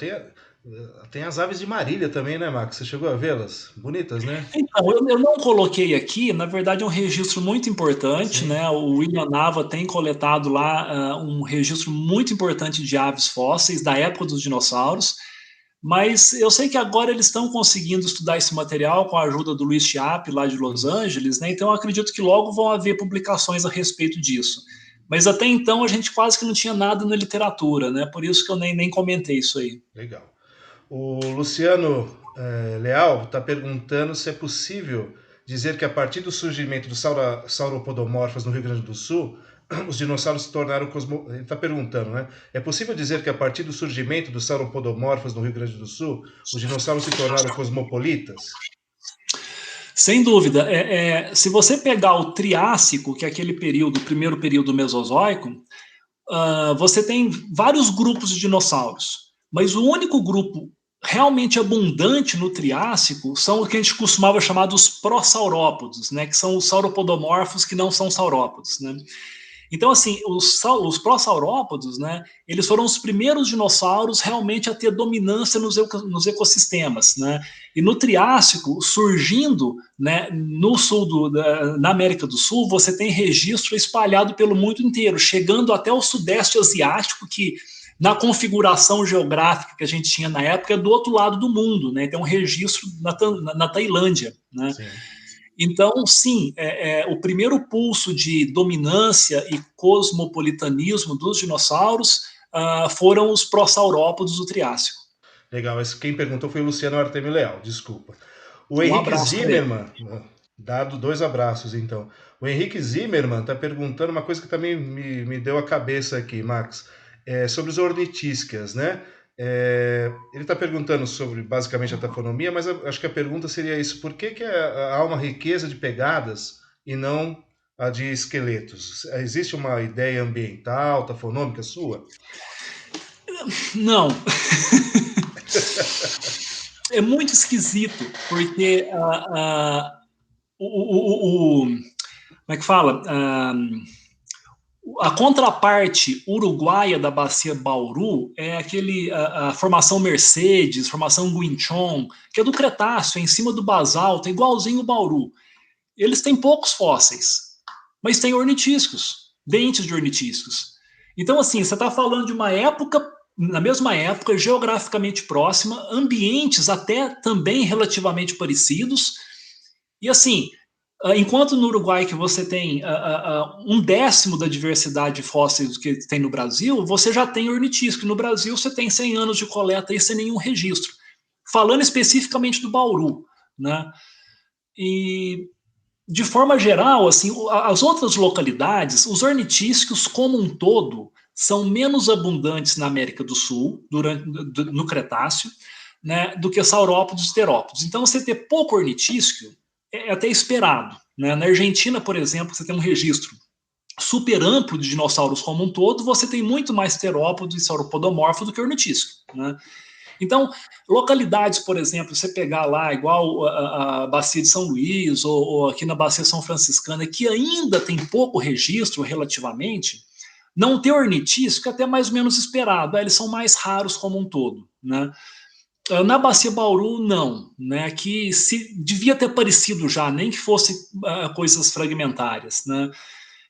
Speaker 1: Tem as aves de Marília também, né, Max? Você chegou a vê-las? Bonitas, né?
Speaker 2: Então, eu não coloquei aqui, na verdade é um registro muito importante,
Speaker 1: Sim.
Speaker 2: né? O William Nava tem coletado lá um registro muito importante de aves fósseis da época dos dinossauros, mas eu sei que agora eles estão conseguindo estudar esse material com a ajuda do Luiz Chiappe, lá de Los
Speaker 1: Isso.
Speaker 2: Angeles, né? Então eu acredito que logo vão haver publicações a respeito disso. Mas até então a gente quase que não tinha nada na literatura, né? Por isso que eu nem comentei isso aí.
Speaker 1: Legal. O Luciano Leal está perguntando se é possível dizer que a partir do surgimento dos sauropodomorfos no Rio Grande do Sul, os dinossauros se tornaram Ele está perguntando, né? É possível dizer que a partir do surgimento dos sauropodomorfos no Rio Grande do Sul, os dinossauros se tornaram cosmopolitas?
Speaker 2: Sem dúvida. Se você pegar o Triássico, que é aquele período, o primeiro período mesozoico, você tem vários grupos de dinossauros, mas o único grupo realmente abundante no Triássico são o que a gente costumava chamar dos prosaurópodos, né, que são os sauropodomorfos que não são saurópodos, né? Então, assim, os prosaurópodos, né, eles foram os primeiros dinossauros realmente a ter dominância nos ecossistemas, né? E no Triássico, surgindo, né, no sul na América do Sul, você tem registro espalhado pelo mundo inteiro, chegando até o Sudeste Asiático, que na configuração geográfica que a gente tinha na época é do outro lado do mundo, né? Tem um registro na Tailândia, né?
Speaker 1: Sim.
Speaker 2: Então, sim, o primeiro pulso de dominância e cosmopolitanismo dos dinossauros foram os prossaurópodos do Triássico.
Speaker 1: Legal, mas quem perguntou foi o Luciano Artemio Leal, desculpa. O
Speaker 2: Um
Speaker 1: Henrique
Speaker 2: abraço para ele.
Speaker 1: Zimmermann, dado 2 abraços então. O Henrique Zimmermann está perguntando uma coisa que também me deu a cabeça aqui, Max, sobre os ornitísquias, né? Ele está perguntando sobre basicamente a taxonomia, mas acho que a pergunta seria isso: por que há uma riqueza de pegadas e não a de esqueletos? Existe uma ideia ambiental, taxonômica sua?
Speaker 2: Não. É muito esquisito, porque como é que fala? A contraparte uruguaia da bacia Bauru é a formação Mercedes, formação Guinchon, que é do Cretáceo, é em cima do basalto, é igualzinho o Bauru. Eles têm poucos fósseis, mas têm ornitíscos, dentes de ornitíscos. Então, assim, você está falando de uma época, na mesma época, geograficamente próxima, ambientes até também relativamente parecidos, e assim, enquanto no Uruguai que você tem 1/10 da diversidade de fósseis que tem no Brasil, você já tem ornitísco. No Brasil você tem 100 anos de coleta aí sem nenhum registro. Falando especificamente do Bauru, né? E de forma geral, assim, as outras localidades, os ornitísticos como um todo são menos abundantes na América do Sul no Cretáceo, né, do que saurópodos e terópodos. Então, você ter pouco ornitísquio é até esperado, né? Na Argentina, por exemplo, você tem um registro super amplo de dinossauros como um todo, você tem muito mais terópodo e sauropodomorfo do que ornitísquio, né? Então, localidades, por exemplo, você pegar lá, igual a Bacia de São Luís, ou aqui na Bacia São Franciscana, que ainda tem pouco registro relativamente, não ter ornitísquico é até mais ou menos esperado, eles são mais raros como um todo, né? Na Bacia Bauru, não, né? Que devia ter aparecido já, nem que fosse coisas fragmentárias, né?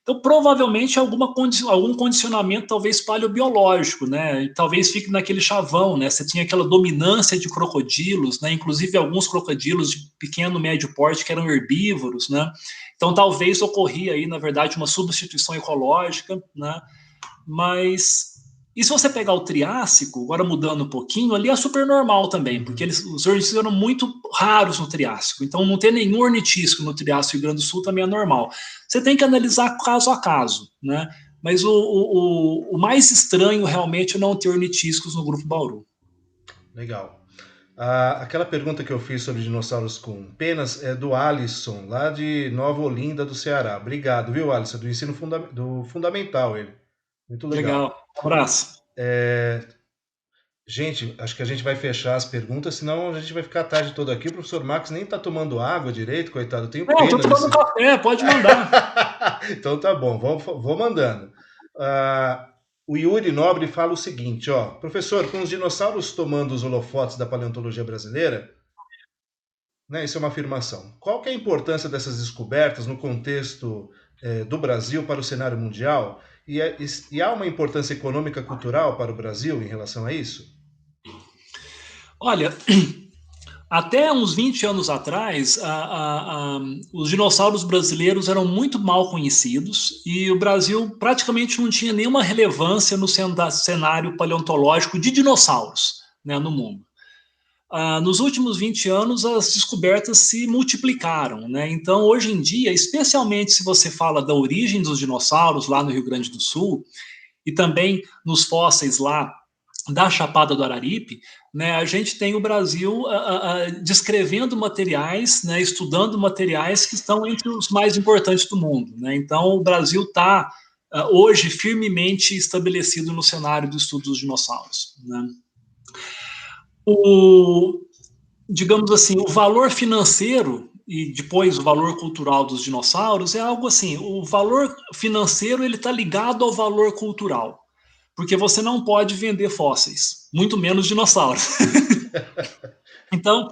Speaker 2: Então, provavelmente, algum condicionamento, talvez paleobiológico, né? E talvez fique naquele chavão, né? Você tinha aquela dominância de crocodilos, né? Inclusive alguns crocodilos de pequeno, médio porte que eram herbívoros, né? Então, talvez ocorria aí, na verdade, uma substituição ecológica, né? Mas e se você pegar o Triássico, agora mudando um pouquinho, ali é super normal também, porque os ornitísticos eram muito raros no Triássico. Então, não ter nenhum ornitísco no Triássico e Rio Grande do Sul também é normal. Você tem que analisar caso a caso, né? Mas o mais estranho realmente é não ter ornitíscos no grupo Bauru.
Speaker 1: Legal. Aquela pergunta que eu fiz sobre dinossauros com penas é do Alisson, lá de Nova Olinda, do Ceará. Obrigado, viu, Alisson? Do ensino do fundamental, ele. Muito legal.
Speaker 2: Legal. Um abraço.
Speaker 1: Gente, acho que a gente vai fechar as perguntas, senão a gente vai ficar a tarde toda aqui. O professor Max nem está tomando água direito, coitado. Eu tenho
Speaker 2: Não,
Speaker 1: pena
Speaker 2: tô tomando café, pode mandar.
Speaker 1: Então tá bom, vou mandando. O Yuri Nobre fala o seguinte, ó, professor, com os dinossauros tomando os holofotes da paleontologia brasileira, né, isso é uma afirmação. Qual que é a importância dessas descobertas no contexto do Brasil para o cenário mundial? E há uma importância econômica cultural para o Brasil em relação a isso?
Speaker 2: Olha, até uns 20 anos atrás, os dinossauros brasileiros eram muito mal conhecidos e o Brasil praticamente não tinha nenhuma relevância no cenário paleontológico de dinossauros, né, no mundo. nos últimos 20 anos as descobertas se multiplicaram, né? Então, hoje em dia, especialmente se você fala da origem dos dinossauros lá no Rio Grande do Sul, e também nos fósseis lá da Chapada do Araripe, né, a gente tem o Brasil descrevendo materiais, né, estudando materiais que estão entre os mais importantes do mundo. Né? Então, o Brasil está, hoje, firmemente estabelecido no cenário do estudo dos dinossauros. Né? Digamos assim, o valor financeiro e depois o valor cultural dos dinossauros é algo assim, o valor financeiro ele está ligado ao valor cultural, porque você não pode vender fósseis, muito menos dinossauros. Então,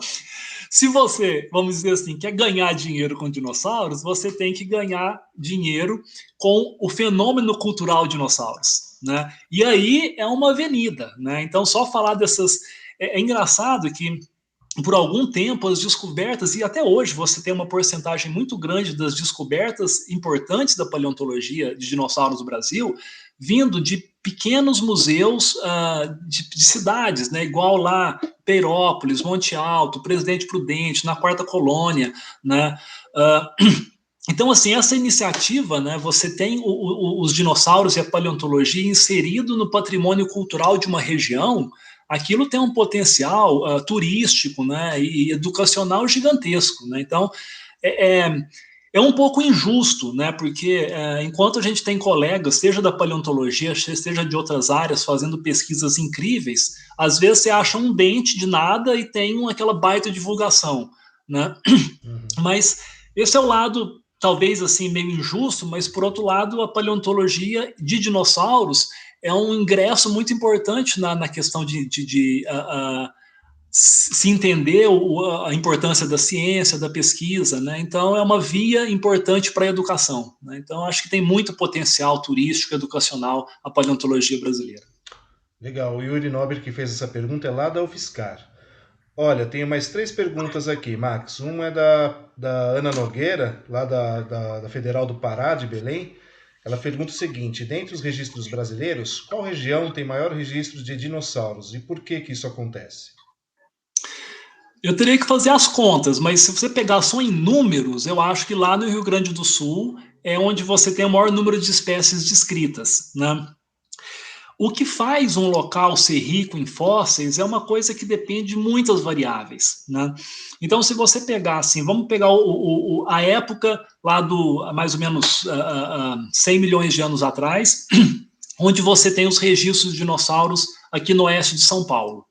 Speaker 2: se você, vamos dizer assim, quer ganhar dinheiro com dinossauros, você tem que ganhar dinheiro com o fenômeno cultural dinossauros, né? E aí é uma avenida, né? Então, só falar dessas... É engraçado que por algum tempo as descobertas, e até hoje você tem uma porcentagem muito grande das descobertas importantes da paleontologia de dinossauros do Brasil, vindo de pequenos museus de cidades, né? Igual lá Peirópolis, Monte Alto, Presidente Prudente, na Quarta Colônia, né? Então, assim, essa iniciativa, né, você tem os dinossauros e a paleontologia inserido no patrimônio cultural de uma região, aquilo tem um potencial turístico, né, e educacional gigantesco. Né? Então, é um pouco injusto, né, porque enquanto a gente tem colegas, seja da paleontologia, seja de outras áreas, fazendo pesquisas incríveis, às vezes você acha um dente de nada e tem aquela baita divulgação. Né? Uhum. Mas esse é o lado talvez assim meio injusto, mas por outro lado a paleontologia de dinossauros é um ingresso muito importante na questão de se entender a importância da ciência, da pesquisa, né? Então é uma via importante para a educação. Né? Então acho que tem muito potencial turístico, educacional a paleontologia brasileira.
Speaker 1: Legal, o Yuri Nobre que fez essa pergunta é lá da UFSCar. Olha, tenho mais 3 perguntas aqui, Max. Uma é da Ana Nogueira, lá da Federal do Pará, de Belém. Ela pergunta o seguinte: dentre os registros brasileiros, qual região tem maior registro de dinossauros e por que isso acontece?
Speaker 2: Eu teria que fazer as contas, mas se você pegar só em números, eu acho que lá no Rio Grande do Sul é onde você tem o maior número de espécies descritas, né? O que faz um local ser rico em fósseis é uma coisa que depende de muitas variáveis. Né? Então, se você pegar assim, vamos pegar a época lá do mais ou menos 100 milhões de anos atrás, onde você tem os registros de dinossauros aqui no oeste de São Paulo.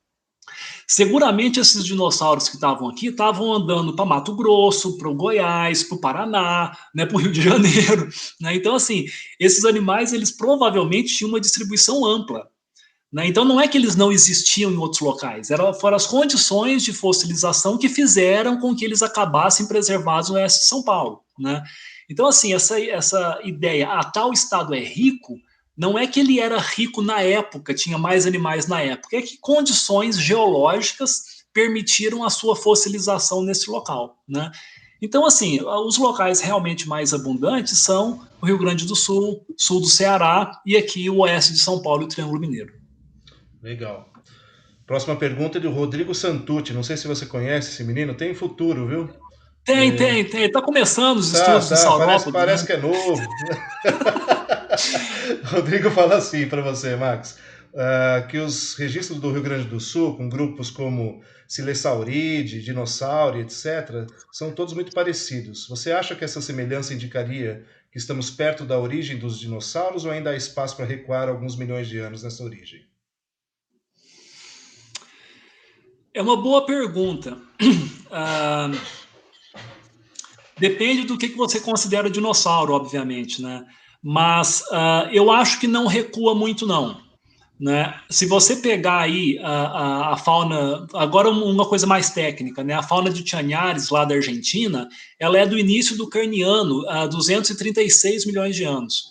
Speaker 2: Seguramente esses dinossauros que estavam aqui estavam andando para Mato Grosso, para o Goiás, para o Paraná, né, para o Rio de Janeiro. Né? Então, assim, esses animais, eles provavelmente tinham uma distribuição ampla. Né? Então, não é que eles não existiam em outros locais, foram as condições de fossilização que fizeram com que eles acabassem preservados no oeste de São Paulo. Né? Então, assim, essa ideia, tal estado é rico, não é que ele era rico na época, tinha mais animais na época, é que condições geológicas permitiram a sua fossilização nesse local. Né? Então, assim, os locais realmente mais abundantes são o Rio Grande do Sul, sul do Ceará e aqui o oeste de São Paulo e o Triângulo Mineiro.
Speaker 1: Legal. Próxima pergunta é do Rodrigo Santucci. Não sei se você conhece esse menino, tem futuro, viu?
Speaker 2: Tem. Tá começando os estudos de saurópodes.
Speaker 1: Parece né? Que é novo. Rodrigo fala assim para você, Max, que os registros do Rio Grande do Sul, com grupos como Silessauride, Dinossauro, etc., são todos muito parecidos. Você acha que essa semelhança indicaria que estamos perto da origem dos dinossauros ou ainda há espaço para recuar alguns milhões de anos nessa origem?
Speaker 2: É uma boa pergunta. Depende do que você considera dinossauro, obviamente, né? Mas eu acho que não recua muito, não. Né? Se você pegar aí a fauna, agora uma coisa mais técnica, né? A fauna de Chañares, lá da Argentina, ela é do início do Carniano, há 236 milhões de anos.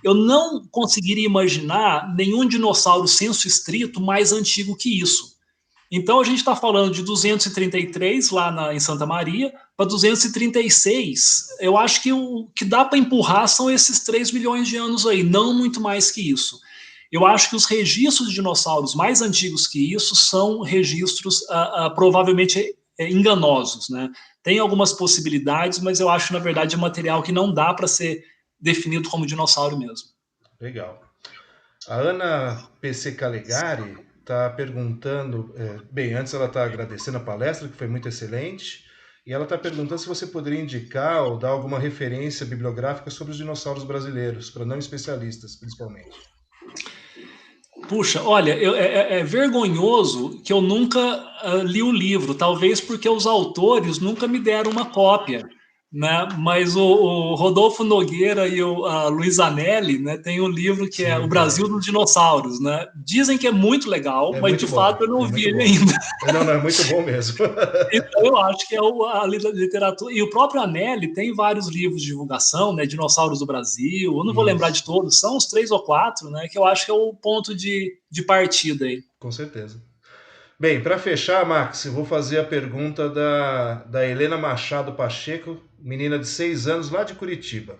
Speaker 2: Eu não conseguiria imaginar nenhum dinossauro senso estrito mais antigo que isso. Então a gente está falando de 233 lá em Santa Maria para 236. Eu acho que o que dá para empurrar são esses 3 milhões de anos aí, não muito mais que isso. eu acho que os registros de dinossauros mais antigos que isso são registros provavelmente enganosos, né? Tem algumas possibilidades, mas eu acho, na verdade, é material que não dá para ser definido como dinossauro mesmo.
Speaker 1: Legal. A Ana PC Calegari está perguntando, bem, antes ela está agradecendo a palestra, que foi muito excelente, e ela está perguntando se você poderia indicar ou dar alguma referência bibliográfica sobre os dinossauros brasileiros, para não especialistas, principalmente.
Speaker 2: Puxa, olha, é vergonhoso que eu nunca li o livro, talvez porque os autores nunca me deram uma cópia, né? Mas o Rodolfo Nogueira e o Luiz Anelli, né, tem um livro que é O
Speaker 1: Sim,
Speaker 2: Brasil
Speaker 1: conheço.
Speaker 2: dos Dinossauros, né? Dizem que é muito legal,
Speaker 1: É
Speaker 2: mas
Speaker 1: muito
Speaker 2: de
Speaker 1: bom,
Speaker 2: fato eu
Speaker 1: é
Speaker 2: não vi
Speaker 1: muito
Speaker 2: ele
Speaker 1: bom.
Speaker 2: ainda.
Speaker 1: Não, não, é muito bom mesmo.
Speaker 2: Então eu acho que é a literatura. E o próprio Anelli tem vários livros de divulgação, né? Dinossauros do Brasil. Eu não vou lembrar de
Speaker 1: Isso,
Speaker 2: todos, são uns 3 ou 4, né? Que eu acho que é o ponto de partida aí.
Speaker 1: com certeza. Bem, para fechar, Max, eu vou fazer a pergunta da Helena Machado Pacheco, menina de 6 anos, lá de Curitiba,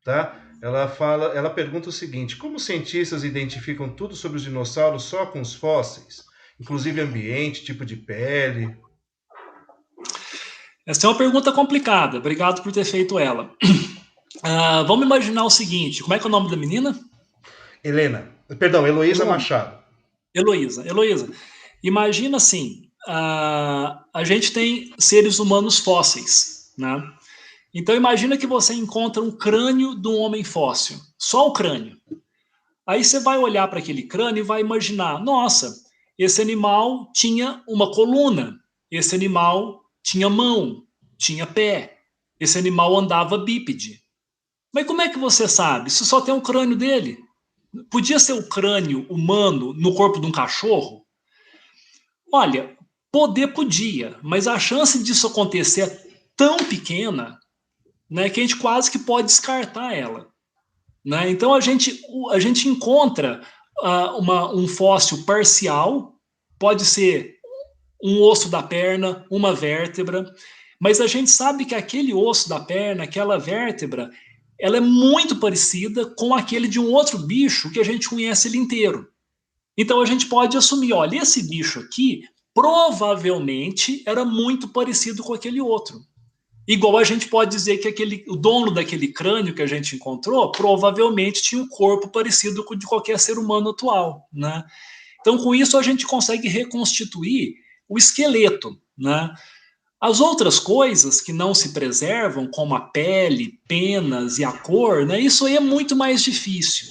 Speaker 1: tá? Ela pergunta o seguinte: como os cientistas identificam tudo sobre os dinossauros só com os fósseis, inclusive ambiente, tipo de pele?
Speaker 2: Essa é uma pergunta complicada. Obrigado por ter feito ela. Vamos imaginar o seguinte: como é que é o nome da menina?
Speaker 1: Helena, perdão, Heloísa
Speaker 2: Helena.
Speaker 1: Machado.
Speaker 2: Heloísa. Heloísa, imagina assim: a gente tem seres humanos fósseis, né? Então imagina que você encontra um crânio de um homem fóssil, só o crânio. Aí você vai olhar para aquele crânio e vai imaginar: nossa, esse animal tinha uma coluna, esse animal tinha mão, tinha pé, esse animal andava bípede. Mas como é que você sabe? Isso só tem o crânio dele. Podia ser o crânio humano no corpo de um cachorro? Olha, poder podia, mas a chance disso acontecer é tão pequena, né, que a gente quase que pode descartar ela. Né? Então a gente encontra um fóssil parcial, pode ser um osso da perna, uma vértebra, mas a gente sabe que aquele osso da perna, aquela vértebra, ela é muito parecida com aquele de um outro bicho que a gente conhece ele inteiro. Então a gente pode assumir, olha, esse bicho aqui provavelmente era muito parecido com aquele outro. Igual a gente pode dizer que o dono daquele crânio que a gente encontrou provavelmente tinha um corpo parecido com o de qualquer ser humano atual, né? Então, com isso, a gente consegue reconstituir o esqueleto, né? As outras coisas que não se preservam, como a pele, penas e a cor, né, isso aí é muito mais difícil.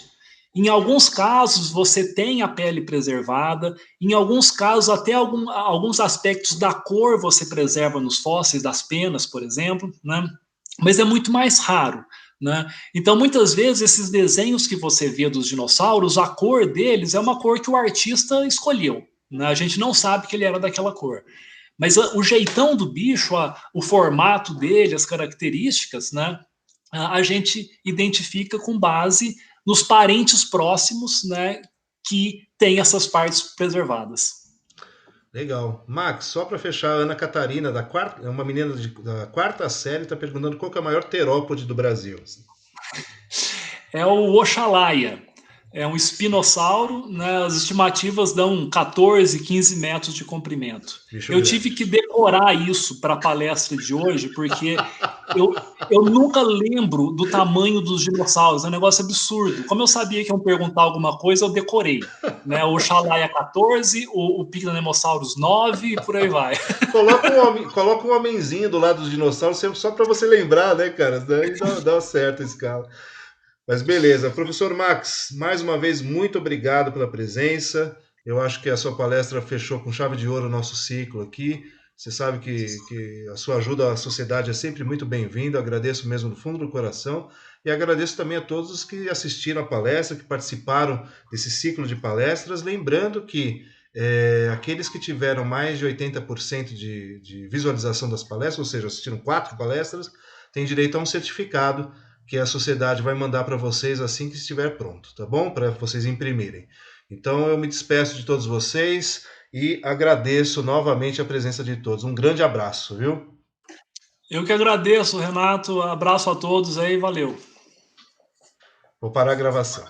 Speaker 2: Em alguns casos, você tem a pele preservada, em alguns casos, até alguns aspectos da cor você preserva nos fósseis das penas, por exemplo, né? Mas é muito mais raro. Né? Então, muitas vezes, esses desenhos que você vê dos dinossauros, a cor deles é uma cor que o artista escolheu. Né? A gente não sabe que ele era daquela cor. Mas o jeitão do bicho, o formato dele, as características, né, a gente identifica com base nos parentes próximos, né, que têm essas partes preservadas.
Speaker 1: Legal. Max, só para fechar, a Ana Catarina, uma menina da quarta série, está perguntando qual que é a maior terópode do Brasil.
Speaker 2: É o Oxalaia. É um espinossauro, né? As estimativas dão 14, 15 metros de comprimento.
Speaker 1: Bicho
Speaker 2: Eu tive
Speaker 1: grande.
Speaker 2: que decorar isso para a palestra de hoje, porque eu nunca lembro do tamanho dos dinossauros, é um negócio absurdo. Como eu sabia que iam perguntar alguma coisa, eu decorei. Né? O Oxalaia 14, o Picnonemosaurus 9 e por aí vai.
Speaker 1: Coloca um homenzinho do lado dos dinossauros só para você lembrar, né, cara? Daí dá certo a escala. Mas beleza, professor Max, mais uma vez, muito obrigado pela presença. Eu acho que a sua palestra fechou com chave de ouro o nosso ciclo aqui. Você sabe que a sua ajuda à sociedade é sempre muito bem-vinda. Agradeço mesmo do fundo do coração. E agradeço também a todos os que assistiram a palestra, que participaram desse ciclo de palestras. Lembrando que aqueles que tiveram mais de 80% de visualização das palestras, ou seja, assistiram 4 palestras, têm direito a um certificado que a sociedade vai mandar para vocês assim que estiver pronto, tá bom? Para vocês imprimirem. Então eu me despeço de todos vocês e agradeço novamente a presença de todos. Um grande abraço, viu?
Speaker 2: Eu que agradeço, Renato. Abraço a todos aí, valeu.
Speaker 1: Vou parar a gravação.